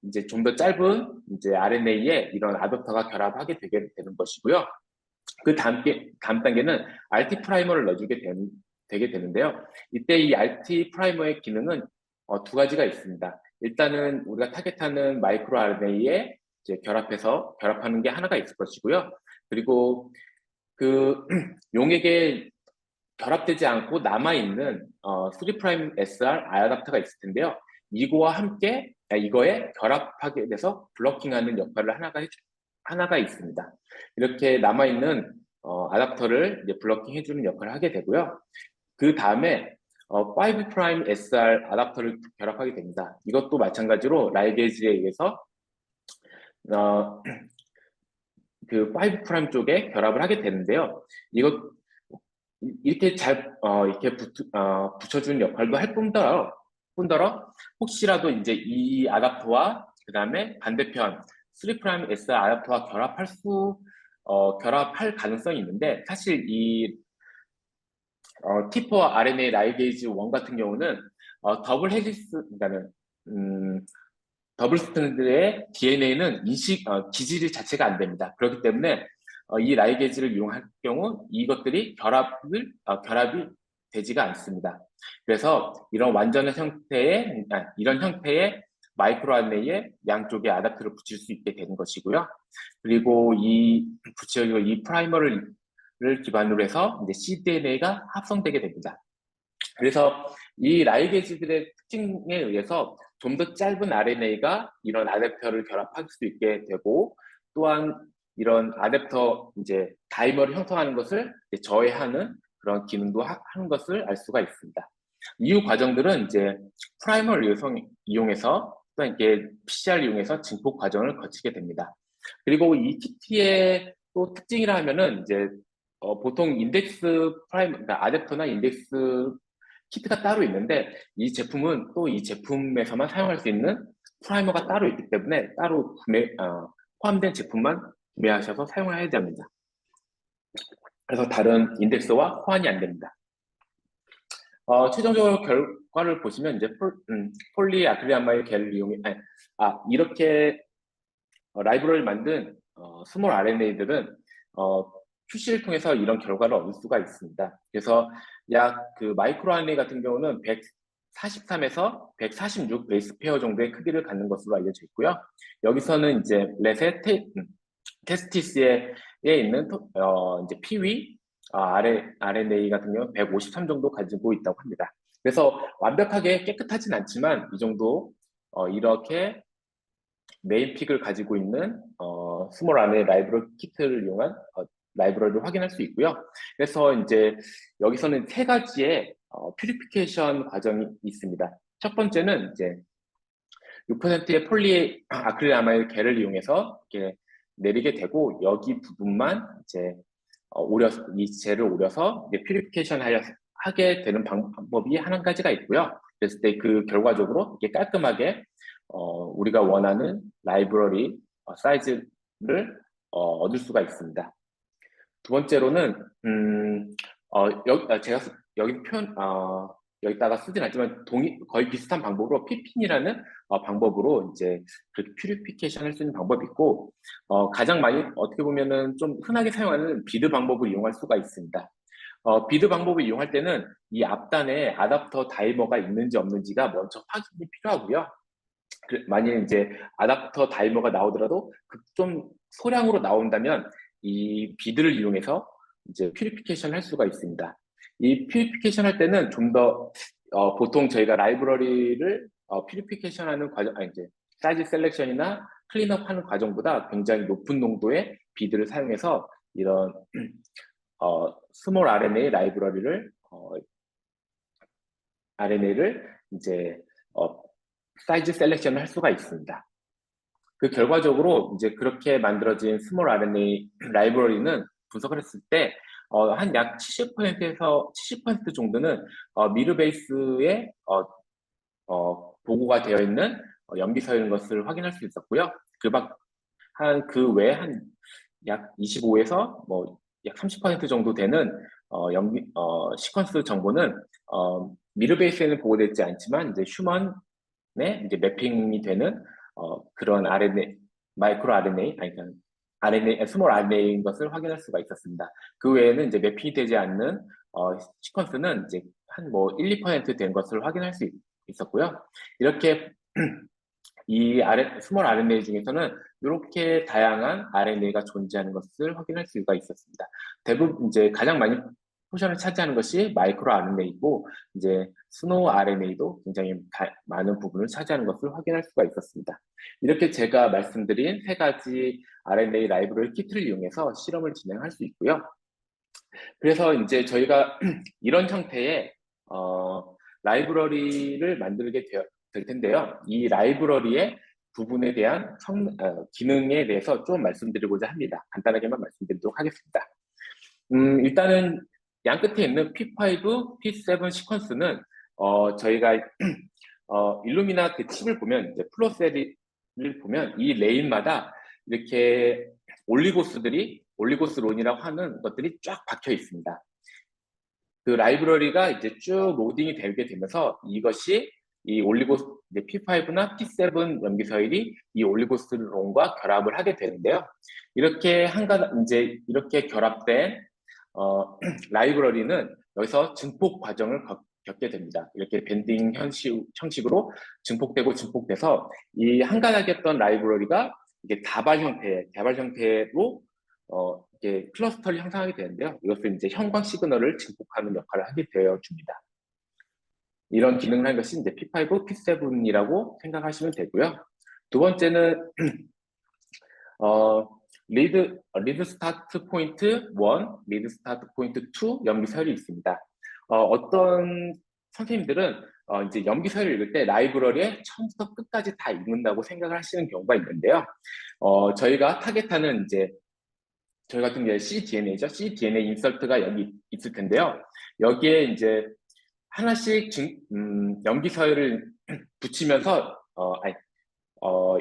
이제 좀 더 짧은 이제 RNA에 이런 아답터가 결합하게 되게 되는 것이고요. 그 다음 단계는 RT 프라이머를 되게 되는데요. 이때 이 RT 프라이머의 기능은 두 가지가 있습니다. 일단은 우리가 타겟하는 마이크로 RNA에 이제 결합하는 게 하나가 있을 것이고요. 그리고 그 용액에 결합되지 않고 남아있는 3' SR 아답터가 있을 텐데요. 이거에 결합하게 돼서 블러킹하는 역할을 하나가 있습니다. 이렇게 남아있는 아답터를 이제 블러킹 해주는 역할을 하게 되고요. 그 다음에 5' SR 아답터를 결합하게 됩니다. 이것도 마찬가지로 라이게이지에 의해서 어, 그 5' 쪽에 결합을 하게 되는데요. 이렇게 이렇게 붙여주는 역할도 할 뿐더러 혹시라도 이제 이 아답터와 그 다음에 반대편 3' S 아답터와 결합할 가능성이 있는데, 사실 이 T4 RNA 라이게이즈 1 같은 경우는 더블 헬리스, 그러니까는 더블 스탠드의 DNA는 기질이 자체가 안 됩니다. 그렇기 때문에 이 라이게이지를 이용할 경우 이것들이 결합이 되지가 않습니다. 그래서 이런 형태의 마이크로 RNA에 양쪽에 아답터를 붙일 수 있게 되는 것이고요. 그리고 이 프라이머를 기반으로 해서 이제 cDNA가 합성되게 됩니다. 그래서 이 라이게이지들의 특징에 의해서 좀 더 짧은 RNA가 이런 아댑터를 결합할 수 있게 되고, 또한 이런 아댑터 이제 다이머를 형성하는 것을 이제 저해하는 그런 기능도 하는 것을 알 수가 있습니다. 이후 과정들은 이제 프라이머를 이용해서 또한 이렇게 PCR 이용해서 증폭 과정을 거치게 됩니다. 그리고 이 키트의 또 특징이라 하면은 이제 보통 그러니까 아댑터나 인덱스 키트가 따로 있는데, 이 제품은 또 이 제품에서만 사용할 수 있는 프라이머가 따로 있기 때문에 따로 포함된 제품만 구매하셔서 사용해야 됩니다. 그래서 다른 인덱스와 호환이 안 됩니다. 최종적으로 결과를 보시면 이제 폴리아크릴아마이드 겔을 이렇게 라이브러리를 만든 스몰 RNA들은 QC를 통해서 이런 결과를 얻을 수가 있습니다. 그래서 그 마이크로 RNA 같은 경우는 143에서 146 베이스 페어 정도의 크기를 갖는 것으로 알려져 있고요. 여기서는 이제 렛의 테스티스에 있는 이제 피위 RNA 같은 경우 153 정도 가지고 있다고 합니다. 그래서 완벽하게 깨끗하진 않지만 이 정도 이렇게 메인픽을 가지고 있는 스몰 RNA 라이브러리 키트를 이용한 라이브러리를 확인할 수 있고요. 그래서 이제 여기서는 세 가지의 퓨리피케이션 과정이 있습니다. 첫 번째는 이제 6%의 폴리아크릴아마이드 겔을 이용해서 이렇게 내리게 되고, 여기 부분만 이제 이 젤을 오려서 이제 퓨리피케이션 하게 되는 방법이 한 가지가 있고요. 그랬을 때 그 결과적으로 이렇게 깔끔하게 우리가 원하는 라이브러리 사이즈를 얻을 수가 있습니다. 두 번째로는 제가 여기다가 쓰진 않지만 거의 비슷한 방법으로 피핀이라는 방법으로 이제 그렇게 퓨리피케이션 할 수 있는 방법이 있고, 가장 많이 어떻게 보면은 좀 흔하게 사용하는 비드 방법을 이용할 수가 있습니다. 비드 방법을 이용할 때는 이 앞단에 아답터 다이머가 있는지 없는지가 먼저 확인이 필요하고요. 만약에 이제 아답터 다이머가 나오더라도 좀 소량으로 나온다면 이 비드를 이용해서 이제 퓨리피케이션 할 수가 있습니다. 이 퓨리피케이션 할 때는 좀 더 보통 저희가 라이브러리를 퓨리피케이션 하는 과정, 이제 사이즈 셀렉션이나 클린업하는 과정보다 굉장히 높은 농도의 비드를 사용해서 이런 스몰 RNA 라이브러리를 이제 사이즈 셀렉션을 할 수가 있습니다. 그 결과적으로 이제 그렇게 만들어진 스몰 RNA 라이브러리는 분석을 했을 때 한 약 70%에서 70% 정도는 미르 베이스에 보고가 되어 있는 염기서열인 것을 확인할 수 있었고요. 그 외에 한 약 25에서 뭐 약 30% 정도 되는 시퀀스 정보는 미르 베이스에는 보고되지 않지만 이제 휴먼에 이제 매핑이 되는 그런 RNA, 마이크로 RNA, 아니 그냥 RNA, 스몰 RNA인 것을 확인할 수가 있었습니다. 그 외에는 이제 매핑이 되지 않는 시퀀스는 이제 한 뭐 1, 2%된 것을 확인할 수 있었고요. 이렇게 이 스몰 RNA 중에서는 이렇게 다양한 RNA가 존재하는 것을 확인할 수가 있었습니다. 대부분 이제 가장 많이 포션을 차지하는 것이 마이크로 RNA이고 이제 스노우 RNA도 굉장히 많은 부분을 차지하는 것을 확인할 수가 있었습니다. 이렇게 제가 말씀드린 세 가지 RNA 라이브러리 키트를 이용해서 실험을 진행할 수 있고요. 그래서 이제 저희가 이런 형태의 라이브러리를 만들게 될 텐데요. 이 라이브러리의 부분에 대한 기능에 대해서 좀 말씀드리고자 합니다. 간단하게만 말씀드리도록 하겠습니다. 일단은 양 끝에 있는 P5, P7 시퀀스는 저희가 일루미나 그 칩을 보면 이제 플로셀을 보면 이 레인마다 이렇게 올리고스론이라고 하는 것들이 쫙 박혀 있습니다. 그 라이브러리가 이제 쭉 로딩이 되게 되면서 이것이 이 P5나 P7 염기서열이 이 올리고스론과 결합을 하게 되는데요. 이렇게 이제 이렇게 결합된 라이브러리는 여기서 증폭 과정을 겪게 됩니다. 이렇게 밴딩 형식으로 증폭돼서 이 한 가닥이었던 라이브러리가 이게 다발 형태로 이게 클러스터를 형성하게 되는데요. 이것은 이제 형광 시그널을 증폭하는 역할을 하게 되어 줍니다. 이런 기능을 한 것이 이제 P5, P7이라고 생각하시면 되고요. 두 번째는 리드 스타트 포인트 1, 리드 스타트 포인트 2 염기서열이 있습니다. 어떤 선생님들은 이제 염기서열을 읽을 때 라이브러리에 처음부터 끝까지 다 읽는다고 생각을 하시는 경우가 있는데요. 저희가 타겟하는 이제 저희 같은 경우에 cDNA죠. cDNA 인설트가 여기 있을 텐데요. 여기에 이제 하나씩 염기서열을 붙이면서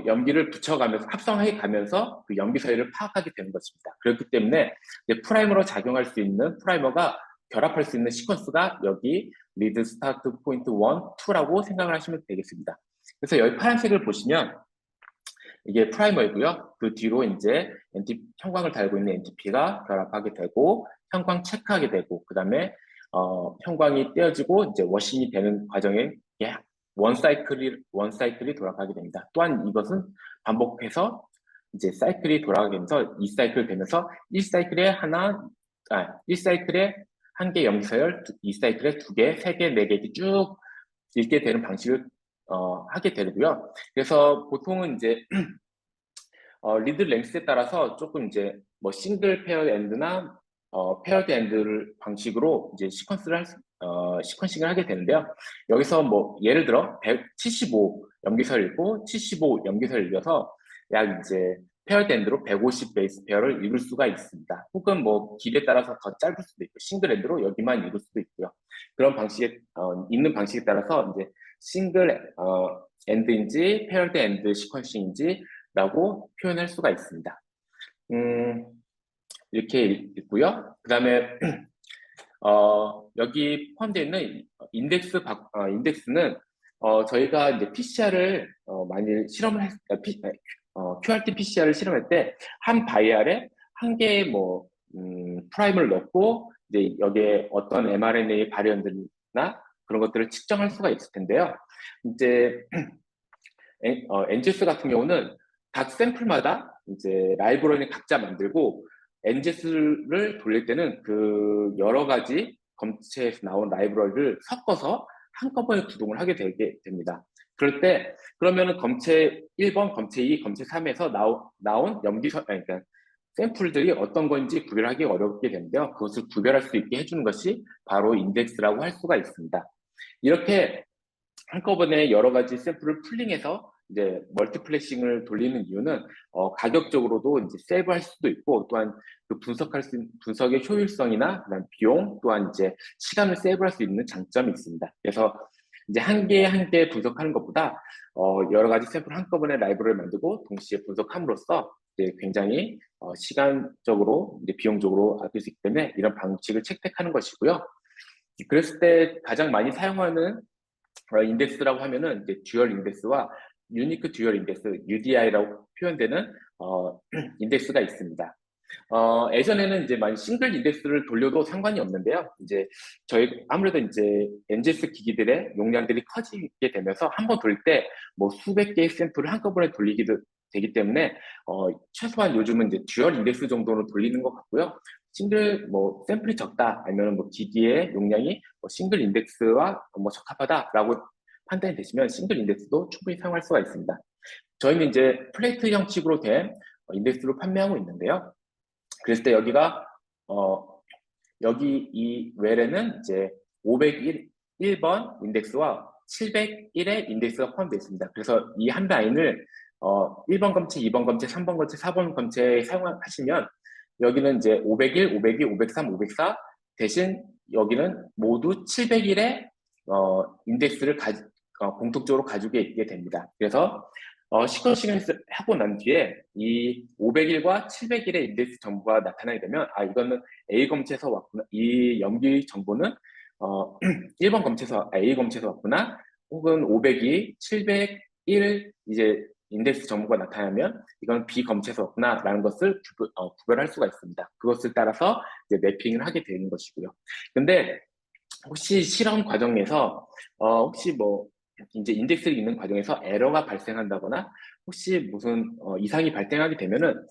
염기를 붙여가면서 합성해 가면서 그 염기서열을 파악하게 되는 것입니다. 그렇기 때문에 이제 프라이머로 작용할 수 있는 프라이머가 결합할 수 있는 시퀀스가 여기 리드 스타트 포인트 1, 2라고 생각을 하시면 되겠습니다. 그래서 여기 파란색을 보시면 이게 프라이머이고요. 그 뒤로 이제 형광을 달고 있는 NTP가 결합하게 되고 형광 체크하게 되고 그 다음에 형광이 떼어지고 이제 워싱이 되는 과정에 원 사이클이 돌아가게 됩니다. 또한 이것은 반복해서 이제 사이클이 돌아가게 되면서 2사이클 되면서 1사이클에 1사이클에 한 개 염기서열, 2사이클에 2개, 3개, 4개 이렇게 쭉 읽게 되는 방식을 하게 되고요. 그래서 보통은 이제 리드 랭스에 따라서 조금 이제 뭐 싱글 페어 엔드나 페어드 엔드 방식으로 이제 시퀀싱을 하게 되는데요. 여기서 뭐 예를 들어 175 염기서를 읽고 75 염기서를 읽어서 약 이제 페어드 엔드로 150 베이스 페어를 읽을 수가 있습니다. 혹은 뭐 길에 따라서 더 짧을 수도 있고 싱글 엔드로 여기만 읽을 수도 있고요. 그런 방식에 읽는 방식에 따라서 이제 싱글 엔드인지 페어드 엔드 시퀀싱인지 라고 표현할 수가 있습니다. 이렇게 있고요. 그 다음에 여기 포함되어 있는 인덱스는 저희가 이제 PCR을 많이 실험을 QRT PCR을 실험할 때 한 바이알에 한 개의 뭐 프라임을 넣고 이제 여기에 어떤 mRNA 바리언트나 그런 것들을 측정할 수가 있을 텐데요. 이제 NGS 같은 경우는 각 샘플마다 이제 라이브러리 각자 만들고 NGS를 돌릴 때는 그 여러 가지 검체에서 나온 라이브러리를 섞어서 한꺼번에 구동을 하게 되게 됩니다. 그럴 때 그러면은 검체 1번, 검체 2, 검체 3에서 나온 그러니까 샘플들이 어떤 건지 구별하기 어렵게 되는데요. 그것을 구별할 수 있게 해주는 것이 바로 인덱스라고 할 수가 있습니다. 이렇게 한꺼번에 여러 가지 샘플을 풀링해서 이제 멀티플렉싱을 돌리는 이유는 가격적으로도 이제 세이브할 수도 있고, 또한 그 분석의 효율성이나 그다음 비용, 또한 이제 시간을 세이브할 수 있는 장점이 있습니다. 그래서 이제 한 개 한 개 분석하는 것보다 여러 가지 샘플 한꺼번에 라이브러리를 만들고 동시에 분석함으로써 이제 굉장히 시간적으로 이제 비용적으로 아낄 수 있기 때문에 이런 방식을 채택하는 것이고요. 그랬을 때 가장 많이 사용하는 인덱스라고 하면은 이제 듀얼 인덱스와 유니크 듀얼 인덱스 UDI라고 표현되는 인덱스가 있습니다. 예전에는 이제 많이 싱글 인덱스를 돌려도 상관이 없는데요. 이제 저희 아무래도 이제 NGS 기기들의 용량들이 커지게 되면서 한 번 돌릴 때 뭐 수백 개의 샘플을 한꺼번에 돌리기도 되기 때문에 최소한 요즘은 이제 듀얼 인덱스 정도는 돌리는 것 같고요. 싱글 뭐 샘플이 적다 아니면 뭐 기기의 용량이 싱글 인덱스와 뭐 적합하다라고 판단이 되시면 싱글 인덱스도 충분히 사용할 수가 있습니다. 저희는 이제 플레이트 형식으로 된 인덱스로 판매하고 있는데요. 그랬을 때 여기가 여기 이 웰에는 이제 501번 인덱스와 701의 인덱스가 포함되어 있습니다. 그래서 이 한 라인을 1번 검체, 2번 검체, 3번 검체, 4번 검체에 사용하시면 여기는 이제 501, 502, 503, 504 대신 여기는 모두 701의 인덱스를 공통적으로 가지고 있게 됩니다. 그래서 시퀀싱을 하고 난 뒤에 이 501과 701의 인덱스 정보가 나타나게 되면 이거는 A 검체에서 왔구나, 이 염기 정보는 1번 검체에서 A 검체에서 왔구나, 혹은 502, 701 이제 인덱스 정보가 나타나면 이건 B 검체에서 왔구나라는 것을 구별할 수가 있습니다. 그것을 따라서 이제 매핑을 하게 되는 것이고요. 근데 혹시 실험 과정에서 혹시 뭐 이제 인덱스를 읽는 과정에서 에러가 발생한다거나 혹시 무슨 이상이 발생하게 되면은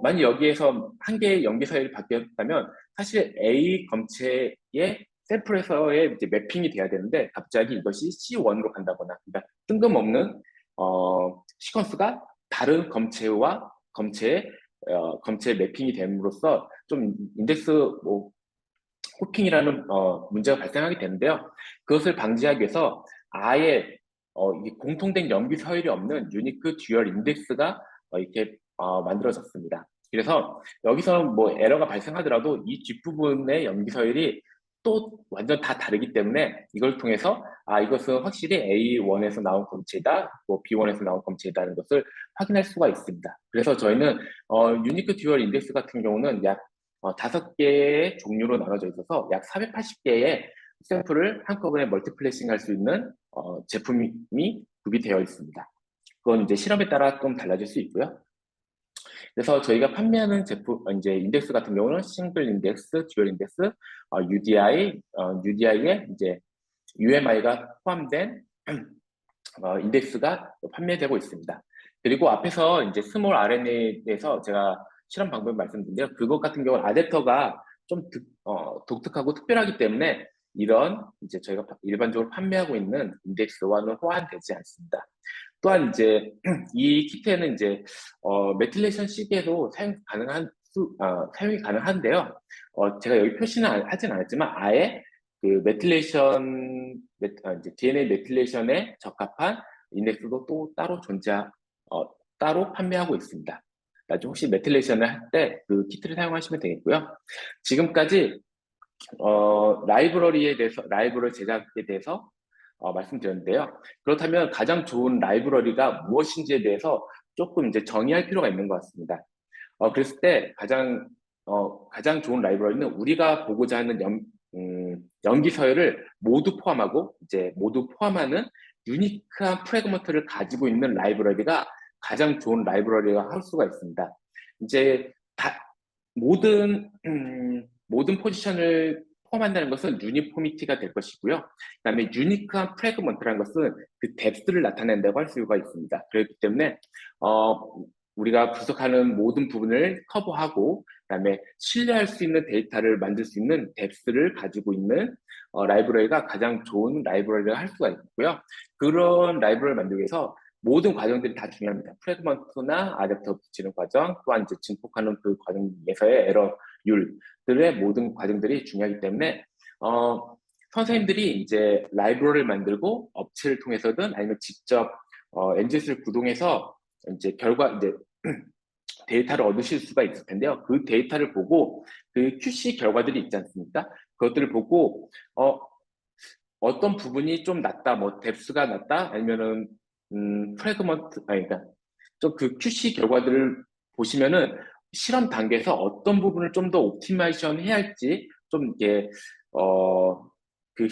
만약 여기에서 한 개의 염기 서열이 바뀌었다면 사실 A 검체의 샘플에서의 이제 매핑이 돼야 되는데 갑자기 이것이 C1으로 간다거나, 그러니까 뜬금없는 시퀀스가 다른 검체와 검체의 매핑이 됨으로써 좀 인덱스 뭐 호핑이라는 문제가 발생하게 되는데요. 그것을 방지하기 위해서 아예 이 공통된 염기 서열이 없는 유니크 듀얼 인덱스가 이렇게 만들어졌습니다. 그래서 여기서 뭐 에러가 발생하더라도 이 뒷부분의 염기 서열이 또 완전 다 다르기 때문에 이걸 통해서 이것은 확실히 A1에서 나온 검체다, 뭐 B1에서 나온 검체다는 것을 확인할 수가 있습니다. 그래서 저희는 유니크 듀얼 인덱스 같은 경우는 약 5개의 종류로 나눠져 있어서 약 480개의 샘플을 한꺼번에 멀티플렉싱 할 수 있는 제품이 구비되어 있습니다. 그건 이제 실험에 따라 좀 달라질 수 있고요. 그래서 저희가 판매하는 제품, 이제 인덱스 같은 경우는 싱글 인덱스, 듀얼 인덱스, UDI에 이제 UMI가 포함된 인덱스가 판매되고 있습니다. 그리고 앞에서 이제 스몰 RNA에 대해서 제가 실험 방법을 말씀드렸는데요. 그것 같은 경우는 아댑터가 좀 독특하고 특별하기 때문에 이런 이제 저희가 일반적으로 판매하고 있는 인덱스와는 호환되지 않습니다. 또한 이제 이 키트에는 이제 메틸레이션 시계도 사용이 가능한데요. 제가 여기 표시는 하진 않았지만 아예 그 이제 DNA 메틸레이션에 적합한 인덱스도 또 따로 판매하고 있습니다. 나중에 혹시 메틸레이션을 할 때 그 키트를 사용하시면 되겠고요. 지금까지 라이브러리 제작에 대해서 말씀드렸는데요. 그렇다면 가장 좋은 라이브러리가 무엇인지에 대해서 조금 이제 정의할 필요가 있는 것 같습니다. 그랬을 때 가장 좋은 라이브러리는 우리가 보고자 하는 염기 서열을 모두 포함하는 유니크한 프래그먼트를 가지고 있는 라이브러리가 가장 좋은 라이브러리가 할 수가 있습니다. 이제 모든 포지션을 포함한다는 것은 유니포미티가 될 것이고요. 그다음에 유니크한 프래그먼트라는 것은 그 뎁스를 나타낸다고 할 수가 있습니다. 그렇기 때문에 우리가 분석하는 모든 부분을 커버하고 그다음에 신뢰할 수 있는 데이터를 만들 수 있는 뎁스를 가지고 있는 라이브러리가 가장 좋은 라이브러리를 할 수가 있고요. 그런 라이브러리를 만들기 위해서 모든 과정들이 다 중요합니다. 프래그먼트나 아댑터 붙이는 과정, 또한 이제 증폭하는 그 과정에서의 에러율들의 모든 과정들이 중요하기 때문에 선생님들이 이제 라이브러리를 만들고 업체를 통해서든 아니면 직접 NGS를 구동해서 이제 이제 데이터를 얻으실 수가 있을 텐데요. 그 데이터를 보고 그 QC 결과들이 있지 않습니까? 그것들을 보고 어떤 부분이 좀 낮다, 뭐 뎁스가 낮다, 아니면은 프래그먼트, 아니 그러니까 좀 그 QC 결과들을 보시면은 실험 단계에서 어떤 부분을 좀 더 옵티마이션 해야 할지 좀 이게 그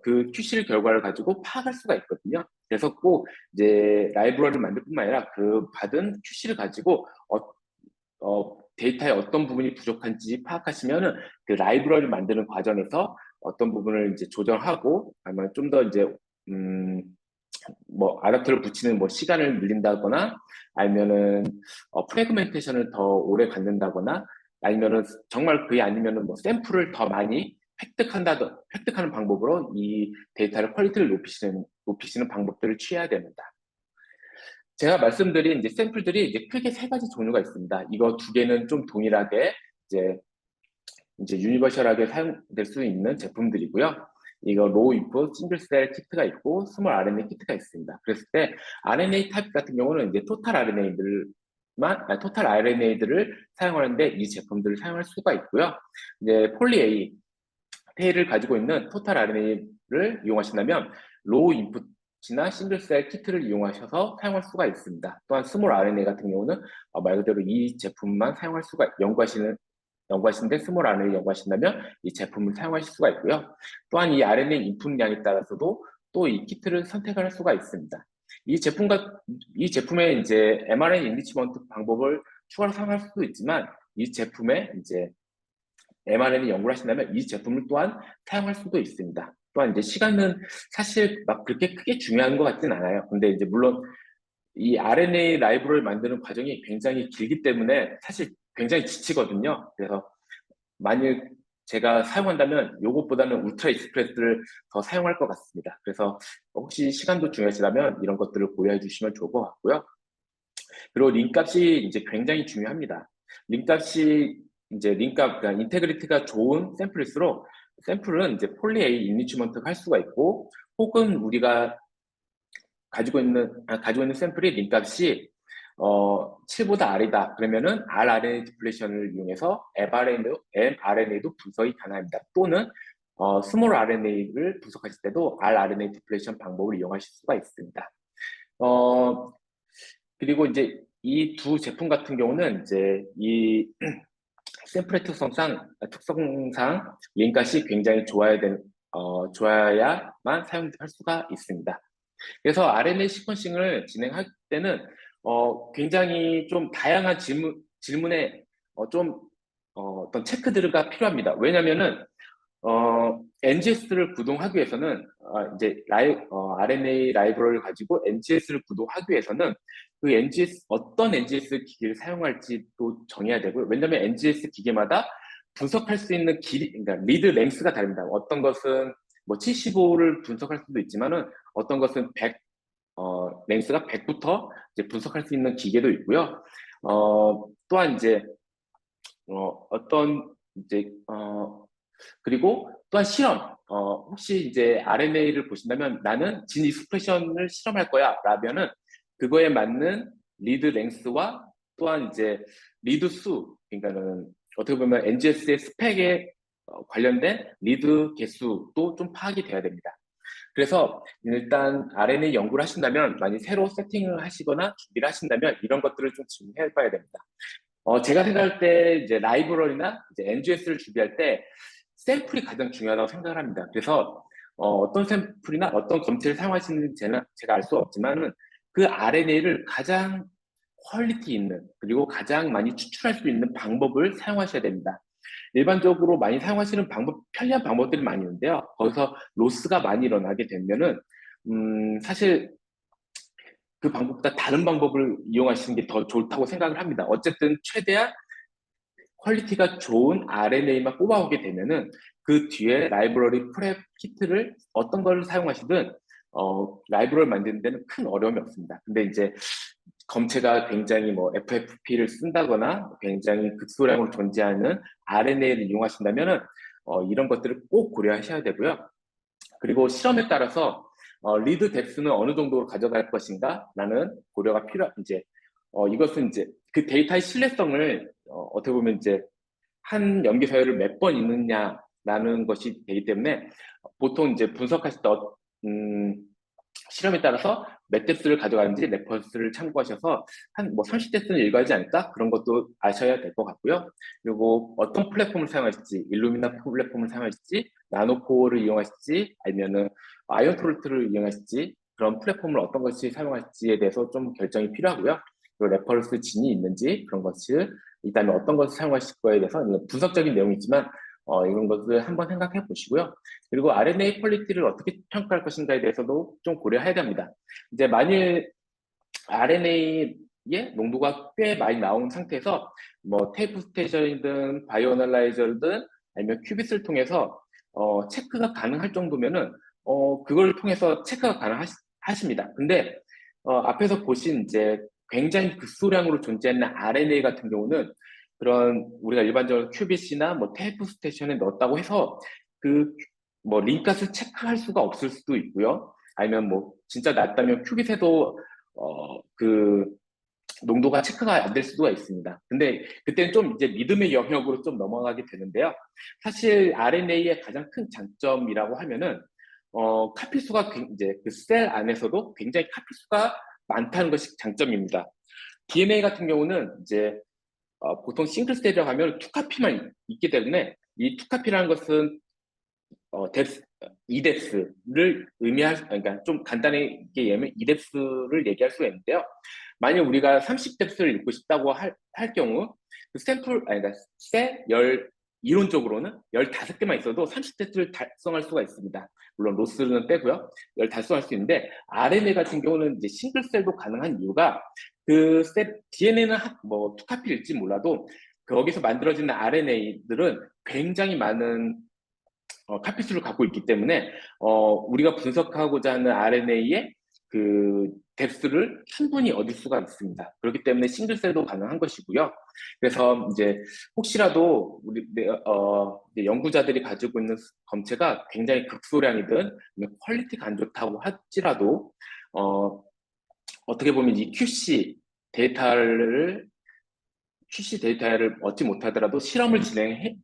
그 QC 결과를 가지고 파악할 수가 있거든요. 그래서 꼭 이제 라이브러리를 만들 뿐만 아니라 그 받은 QC를 가지고 데이터의 어떤 부분이 부족한지 파악하시면은 그 라이브러리를 만드는 과정에서 어떤 부분을 이제 조정하고 아니면 좀 더 이제 뭐 아답터를 붙이는 뭐 시간을 늘린다거나 아니면은 프래그멘테이션을 더 오래 갖는다거나 아니면은 정말 그게 아니면은 뭐 샘플을 더 많이 획득하는 방법으로 이 데이터의 퀄리티를 높이시는 방법들을 취해야 됩니다. 제가 말씀드린 이제 샘플들이 이제 크게 세 가지 종류가 있습니다. 이거 두 개는 좀 동일하게 이제 유니버셜하게 사용될 수 있는 제품들이고요. 이거 로우 인풋 싱글셀 키트가 있고 스몰 RNA 키트가 있습니다. 그랬을 때 RNA 타입 같은 경우는 이제 토탈 RNA들을 사용하는데 이 제품들을 사용할 수가 있고요. 이제 폴리 A 테일을 가지고 있는 토탈 RNA를 이용하신다면 로우 인풋이나 싱글셀 키트를 이용하셔서 사용할 수가 있습니다. 또한 스몰 RNA 같은 경우는 말 그대로 이 제품만 사용할 수가 연구하시는데 스몰 RNA를 연구하신다면 이 제품을 사용하실 수가 있고요. 또한 이 RNA 인풋량에 따라서도 또 이 키트를 선택을 할 수가 있습니다. 이 제품의 이제 mRNA 인리치먼트 방법을 추가로 사용할 수도 있지만 이 제품의 이제 mRNA 연구를 하신다면 이 제품을 또한 사용할 수도 있습니다. 또한 이제 시간은 사실 막 그렇게 크게 중요한 것 같진 않아요. 근데 이제 물론 이 RNA 라이브러리를 만드는 과정이 굉장히 길기 때문에 사실 굉장히 지치거든요. 그래서 만일 제가 사용한다면 이것보다는 울트라 익스프레스를 더 사용할 것 같습니다. 그래서 혹시 시간도 중요하시다면 이런 것들을 고려해 주시면 좋을 것 같고요. 그리고 링값이 이제 굉장히 중요합니다. 링값이 이제 그러니까 인테그리티가 좋은 샘플일수록 샘플은 이제 폴리 A 인리치먼트가 할 수가 있고 혹은 우리가 가지고 있는 샘플이 링값이 7보다 R이다. 그러면은 rRNA 디플레이션을 이용해서 mRNA도 분석이 가능합니다. 또는 스몰 RNA를 분석하실 때도 rRNA 디플레이션 방법을 이용하실 수가 있습니다. 그리고 이제 이 두 제품 같은 경우는 이제 이 샘플의 특성상 링값이 굉장히 좋아야만 사용할 수가 있습니다. 그래서 RNA 시퀀싱을 진행할 때는 굉장히 좀 다양한 질문에 어떤 체크들가 필요합니다. 왜냐면은 NGS를 구동하기 위해서는 이제 RNA 라이브러리를 가지고 NGS를 구동하기 위해서는 그 어떤 NGS 기기를 사용할지도 정해야 되고요. 왜냐하면 NGS 기계마다 분석할 수 있는 길이, 그러니까 리드 랭스가 다릅니다. 어떤 것은 뭐 75를 분석할 수도 있지만은 어떤 것은 랭스가 100부터 이제 분석할 수 있는 기계도 있고요. 또한 이제 어떤 이제 그리고 또한 실험. 혹시 이제 RNA를 보신다면 나는 진 익스프레션을 실험할 거야. 라면은 그거에 맞는 리드 랭스와 또한 이제 리드 수, 그러니까는 어떻게 보면 NGS의 스펙에 관련된 리드 개수도 좀 파악이 돼야 됩니다. 그래서 일단 RNA 연구를 하신다면 많이 새로 세팅을 하시거나 준비를 하신다면 이런 것들을 좀 준비해 봐야 됩니다. 제가 생각할 때 이제 라이브러리나 이제 NGS를 준비할 때 샘플이 가장 중요하다고 생각을 합니다. 그래서 어떤 샘플이나 어떤 검체를 사용하시는지 제가 알 수 없지만은 그 RNA를 가장 퀄리티 있는 그리고 가장 많이 추출할 수 있는 방법을 사용하셔야 됩니다. 일반적으로 많이 사용하시는 편리한 방법들이 많이 있는데요. 거기서 로스가 많이 일어나게 되면은 사실 그 방법보다 다른 방법을 이용하시는 게 더 좋다고 생각을 합니다. 어쨌든 최대한 퀄리티가 좋은 RNA만 뽑아오게 되면은 그 뒤에 라이브러리 프랩 키트를 어떤 걸 사용하시든 라이브러리를 만드는 데는 큰 어려움이 없습니다. 근데 이제 검체가 굉장히 뭐 FFP를 쓴다거나 굉장히 극소량으로 존재하는 RNA를 이용하신다면은 이런 것들을 꼭 고려하셔야 되고요. 그리고 실험에 따라서 리드 뎁스는 어느 정도로 가져갈 것인가라는 고려가 이제 이것은 이제 그 데이터의 신뢰성을 어떻게 보면 이제 한 염기 서열을 몇 번 읽느냐라는 것이 되기 때문에 보통 이제 분석하실 때 실험에 따라서 몇 뎁스를 가져가는지 레퍼런스를 참고하셔서 한 뭐 30뎁스는 읽어야 하지 않을까? 그런 것도 아셔야 될 것 같고요. 그리고 어떤 플랫폼을 사용하실지, 일루미나 플랫폼을 사용하실지, 나노코어를 이용하실지, 아니면은 아이언토르트를 이용하실지, 그런 플랫폼을 어떤 것이 사용할지에 대해서 좀 결정이 필요하고요. 그리고 레퍼런스 진이 있는지 그런 것을 일단 어떤 것을 사용하실 거에 대해서 분석적인 내용이지만 이런 것을 한번 생각해 보시고요. 그리고 RNA 퀄리티를 어떻게 평가할 것인가에 대해서도 좀 고려해야 됩니다. 이제 만일 RNA의 농도가 꽤 많이 나온 상태에서 뭐 테이프 스테이션이든 바이오 애널라이저든 아니면 큐빗을 통해서 체크가 가능할 정도면은 그걸 통해서 체크가 가능하십니다. 근데 앞에서 보신 이제 굉장히 극소량으로 존재하는 RNA 같은 경우는 그런 우리가 일반적으로 큐빗이나 뭐 테이프 스테이션에 넣었다고 해서 그 뭐 링값을 체크할 수가 없을 수도 있고요. 아니면 뭐 진짜 낮다면 큐빗에도 그 농도가 체크가 안 될 수가 있습니다. 근데 그때는 좀 이제 믿음의 영역으로 좀 넘어가게 되는데요. 사실 RNA의 가장 큰 장점이라고 하면은 카피수가 이제 그 셀 안에서도 굉장히 카피수가 많다는 것이 장점입니다. DNA 같은 경우는 이제 보통 싱글 셀이라고 하면 투카피만 있기 때문에 이 투카피라는 것은 뎁스, 이뎁스를 그러니까 좀 간단하게 얘기하면 이뎁스를 얘기할 수가 있는데요. 만약 우리가 30뎁스를 읽고 싶다고 할 경우, 그 그러니까 이론적으로는 15개만 있어도 30뎁스를 달성할 수가 있습니다. 물론 로스는 빼고요. 15할 수 있는데, RNA 같은 경우는 이제 싱글셀도 가능한 이유가 DNA는 뭐, 투카피일지 몰라도 거기서 만들어지는 RNA들은 굉장히 많은 카피수를 갖고 있기 때문에 우리가 분석하고자 하는 RNA의 그 뎁스를 충분히 얻을 수가 있습니다. 그렇기 때문에 싱글셀도 가능한 것이고요. 그래서 이제 혹시라도 이제 연구자들이 가지고 있는 검체가 굉장히 극소량이든 퀄리티가 안 좋다고 할지라도 어떻게 보면 이 QC 데이터를 얻지 못하더라도 실험을 진행해야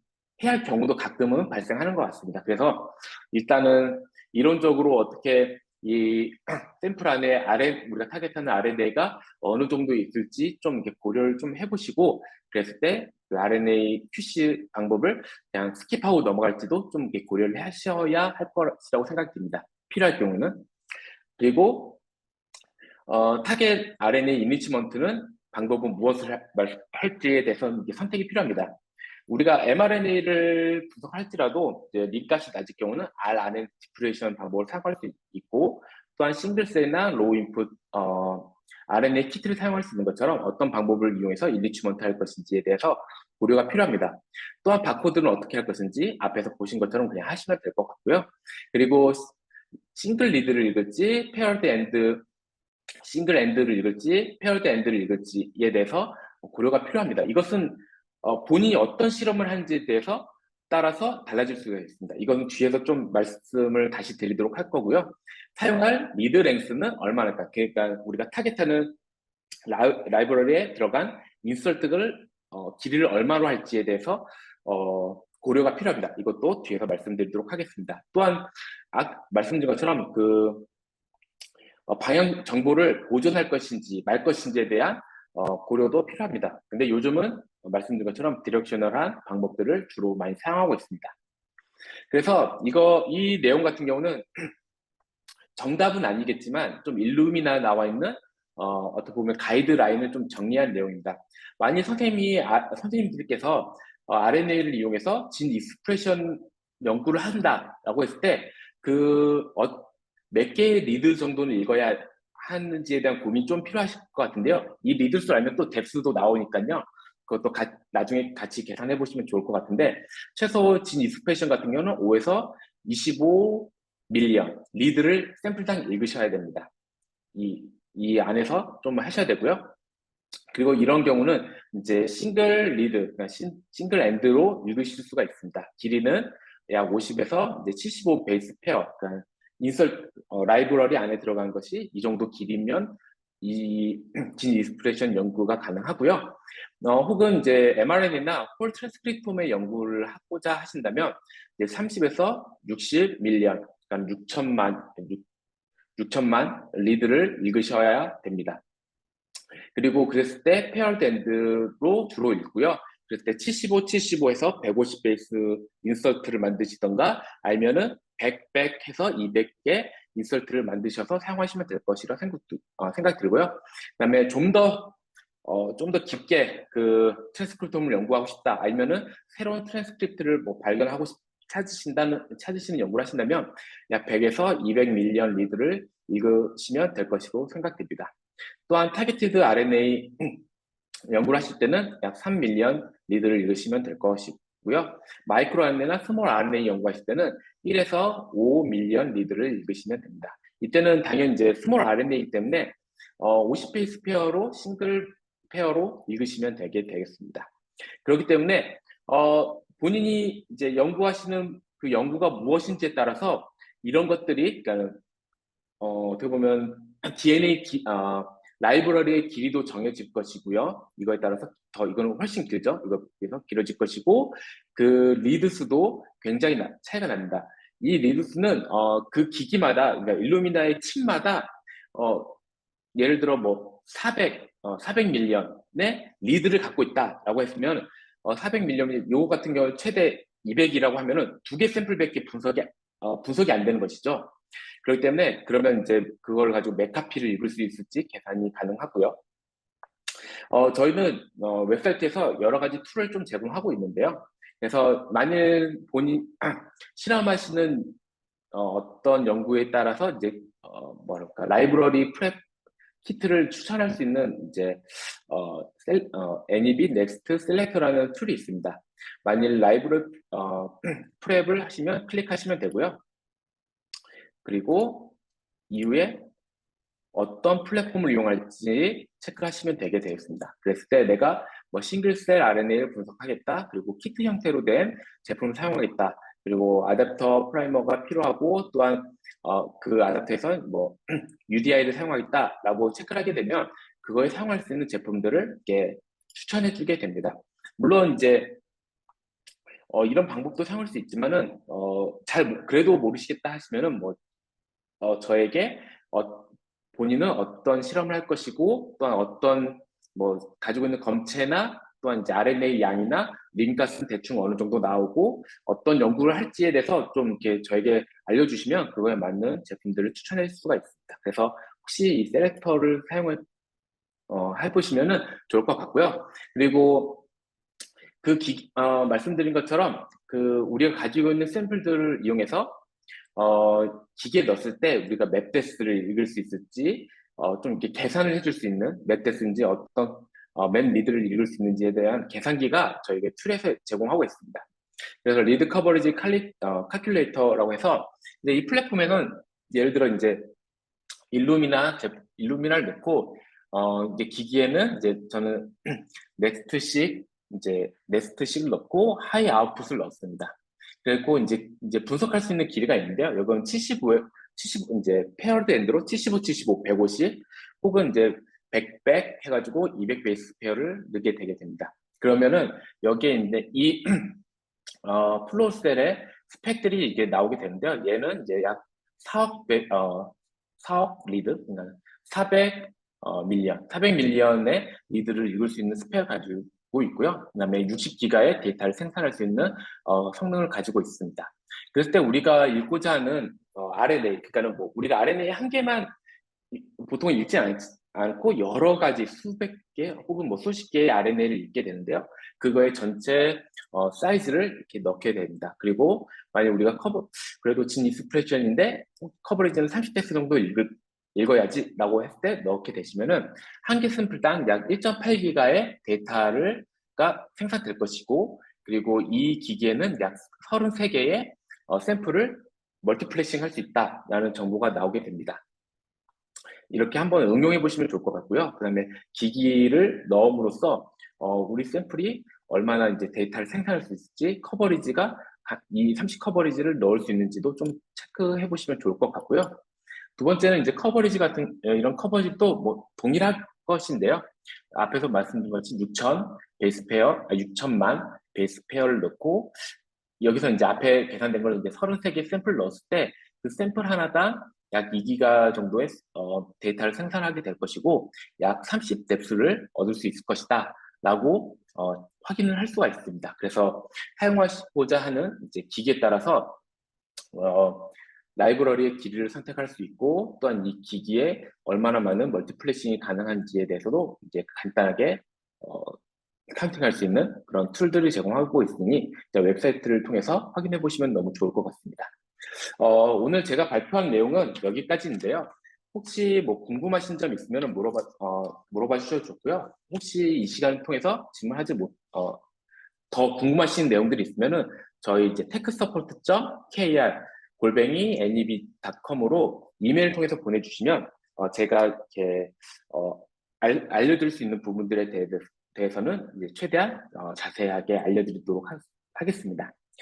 할 경우도 가끔은 발생하는 것 같습니다. 그래서 일단은 이론적으로 어떻게 이 샘플 안에 우리가 타겟하는 RNA가 어느 정도 있을지 좀 이렇게 고려를 좀 해보시고, 그랬을 때 그 RNA QC 방법을 그냥 스킵하고 넘어갈지도 좀 이렇게 고려를 하셔야 할 것이라고 생각됩니다. 필요할 경우는. 그리고 타겟 RNA 이니치먼트는 방법은 무엇을 할지에 대해서는 선택이 필요합니다. 우리가 mRNA를 분석할지라도 링값이 낮을 경우는 rRNA 디프레이션 방법을 사용할 수 있고, 또한 싱글셀이나 로우 인풋 RNA 키트를 사용할 수 있는 것처럼 어떤 방법을 이용해서 인리치먼트 할 것인지에 대해서 고려가 필요합니다. 또한 바코드는 어떻게 할 것인지 앞에서 보신 것처럼 그냥 하시면 될 것 같고요. 그리고 싱글 리드를 읽을지 페어드 엔드 싱글 엔드를 읽을지 페어드 엔드를 읽을지에 대해서 고려가 필요합니다. 이것은 본인이 어떤 실험을 하는지에 대해서 따라서 달라질 수가 있습니다. 이건 뒤에서 좀 말씀을 다시 드리도록 할 거고요. 사용할 리드 랭스는 얼마나 그러니까 우리가 타겟하는 라이브러리에 들어간 인설트를 길이를 얼마로 할지에 대해서 고려가 필요합니다. 이것도 뒤에서 말씀드리도록 하겠습니다. 또한 말씀드린 것처럼 방향 정보를 보존할 것인지 말 것인지에 대한 고려도 필요합니다. 근데 요즘은 말씀드린 것처럼 디렉셔널한 방법들을 주로 많이 사용하고 있습니다. 그래서 이 내용 같은 경우는 정답은 아니겠지만 좀 일루미나 나와 있는 어떻게 보면 가이드라인을 좀 정리한 내용입니다. 만일 선생님들께서 RNA를 이용해서 진 익스프레션 연구를 한다라고 했을 때 몇 개의 리드 정도는 읽어야 하는지에 대한 고민이 좀 필요하실 것 같은데요. 이 리드수 알면 또 뎁스도 나오니까요. 그것도 나중에 같이 계산해 보시면 좋을 것 같은데, 최소 진 익스프레션 같은 경우는 5에서 25 밀리언 리드를 샘플당 읽으셔야 됩니다. 이 안에서 좀 하셔야 되고요. 그리고 이런 경우는 이제 싱글 리드, 그러니까 싱글 엔드로 읽으실 수가 있습니다. 길이는 약 50에서 이제 75 베이스 페어, 그러니까 라이브러리 안에 들어간 것이 이 정도 길이면 이 진 익스프레션 연구가 가능하고요. 혹은 이제 mRNA나 홀 트랜스크립톰의 연구를 하고자 하신다면 이제 30에서 60 밀리언, 그러니까 6천만 리드를 읽으셔야 됩니다. 그리고 그랬을 때 페어드 엔드로 주로 읽고요. 그랬을 때 75, 75에서 150 베이스 인서트를 만드시던가 아니면은 100 해서 200개 인서트를 만드셔서 사용하시면 될 것이라 생각 들고요. 그다음에 좀 더 깊게 그 트랜스크립트를 연구하고 싶다. 아니면은 새로운 트랜스크립트를 뭐 발견하고 찾으시는 연구를 하신다면 약 100에서 200 밀리언 리드를 읽으시면 될 것이고 생각됩니다. 또한 타겟티드 RNA 연구를 하실 때는 약 3밀리언 리드를 읽으시면 될 것이고요. 마이크로 RNA나 스몰 RNA 연구하실 때는 1에서 5밀리언 리드를 읽으시면 됩니다. 이때는 당연히 이제 스몰 RNA이기 때문에 50베이스 페어로 싱글 페어로 읽으시면 되겠습니다. 그렇기 때문에 본인이 이제 연구하시는 그 연구가 무엇인지에 따라서 이런 것들이, 그러니까 어떻게 보면 DNA 라이브러리의 길이도 정해질 것이고요. 이거에 따라서 이거는 훨씬 길죠. 이거 길어질 것이고 그 리드 수도 굉장히 차이가 납니다. 이 리드 수는 그 기기마다, 그러니까 일루미나의 칩마다 예를 들어 뭐 400 밀리언의 리드를 갖고 있다라고 했으면 400 밀리언 요거 같은 경우 최대 200이라고 하면은 두 개 샘플밖에 분석이 안 되는 것이죠. 그렇기 때문에 그러면 이제 그걸 가지고 몇 카피를 읽을 수 있을지 계산이 가능하고요. 저희는 웹사이트에서 여러 가지 툴을 좀 제공하고 있는데요. 그래서 만일 본인 실험하시는 어떤 연구에 따라서 이제 뭐랄까 라이브러리 프랩 키트를 추천할 수 있는 이제 NEB Next Selector라는 툴이 있습니다. 만일 라이브러리 프랩을 하시면 클릭하시면 되고요. 그리고 이후에 어떤 플랫폼을 이용할지 체크하시면 되게 되겠습니다. 그랬을 때 내가 뭐 싱글셀 RNA를 분석하겠다, 그리고 키트 형태로 된 제품을 사용하겠다, 그리고 아답터 프라이머가 필요하고 또한 그 아답터에서 뭐 UDI를 사용하겠다라고 체크를 하게 되면 그거에 사용할 수 있는 제품들을 이렇게 추천해주게 됩니다. 물론 이제 이런 방법도 사용할 수 있지만은 그래도 모르시겠다 하시면은 뭐 저에게 본인은 어떤 실험을 할 것이고 또한 어떤 뭐 가지고 있는 검체나 또한 이제 RNA 양이나 링가스는 대충 어느 정도 나오고 어떤 연구를 할지에 대해서 좀 이렇게 저에게 알려주시면 그거에 맞는 제품들을 추천할 수가 있습니다. 그래서 혹시 이 셀렉터를 사용을 해보시면은 좋을 것 같고요. 그리고 말씀드린 것처럼 그 우리가 가지고 있는 샘플들을 이용해서 기계에 넣었을 때 우리가 맵데스를 읽을 수 있을지 좀 이렇게 계산을 해줄 수 있는 맵데스인지 어떤 맵 리드를 읽을 수 있는지에 대한 계산기가 저희가 툴에서 제공하고 있습니다. 그래서 리드 커버리지 칼큘레이터라고 해서 이제 이 플랫폼에는 예를 들어 이제 일루미나를 넣고 이제 기기에는 이제 저는 넥스트식 넣고 하이 아웃풋을 넣었습니다. 그리고 이제 분석할 수 있는 길이가 있는데요. 이건 75 이제 페어드 엔드로 75, 75, 150 혹은 이제 100 해가지고 200 베이스 페어를 넣게 되게 됩니다. 그러면은 여기에 이제 이 플로우셀의 스펙들이 이게 나오게 되는데요. 얘는 이제 약 4억 리드, 그러니까 400 밀리언의 리드를 읽을 수 있는 스펙을 가지고 있고요. 그다음에 60기가의 데이터를 생산할 수 있는 성능을 가지고 있습니다. 그랬을 때 우리가 읽고자 하는 RNA, 그러니까는 뭐 우리가 RNA 한 개만 보통 읽지 않고 여러 가지 수백 개 혹은 뭐 수십 개의 RNA를 읽게 되는데요. 그거의 전체 사이즈를 이렇게 넣게 됩니다. 그리고 만약 우리가 그래도 진 익스프레션인데 커버리지는 30데스 정도 읽어야지라고 했을 때 넣게 되시면은 한 개 샘플당 약 1.8기가의 데이터가 생산될 것이고, 그리고 이 기기에는 약 33개의 샘플을 멀티플래싱 할 수 있다라는 정보가 나오게 됩니다. 이렇게 한번 응용해 보시면 좋을 것 같고요. 그다음에 기기를 넣음으로써 우리 샘플이 얼마나 이제 데이터를 생산할 수 있을지, 커버리지가 이 30 커버리지를 넣을 수 있는지도 좀 체크해 보시면 좋을 것 같고요. 두 번째는 이제 커버리지 같은 이런 커버리지도 뭐 동일할 것인데요. 앞에서 말씀드린 것처럼 6천 베이스 페어, 6천만 베이스 페어를 넣고, 여기서 이제 앞에 계산된 걸 이제 33개 샘플 넣었을 때 그 샘플 하나당 약 2기가 정도의 데이터를 생산하게 될 것이고, 약 30 뎁스를 얻을 수 있을 것이다 라고 확인을 할 수가 있습니다. 그래서 사용하고자 하는 이제 기기에 따라서 라이브러리의 길이를 선택할 수 있고, 또한 이 기기에 얼마나 많은 멀티플래싱이 가능한지에 대해서도 이제 간단하게 카운팅할 수 있는 그런 툴들을 제공하고 있으니 웹사이트를 통해서 확인해 보시면 너무 좋을 것 같습니다. 오늘 제가 발표한 내용은 여기까지인데요. 혹시 뭐 궁금하신 점 있으면 물어봐 주셔도 좋고요. 혹시 이 시간을 통해서 더 궁금하신 내용들이 있으면은 저희 이제 techsupport.kr@neb.com으로 이메일 통해서 보내주시면 제가 이렇게 알려드릴 수 있는 부분들에 대해서는 이제 최대한 자세하게 알려드리도록 하겠습니다.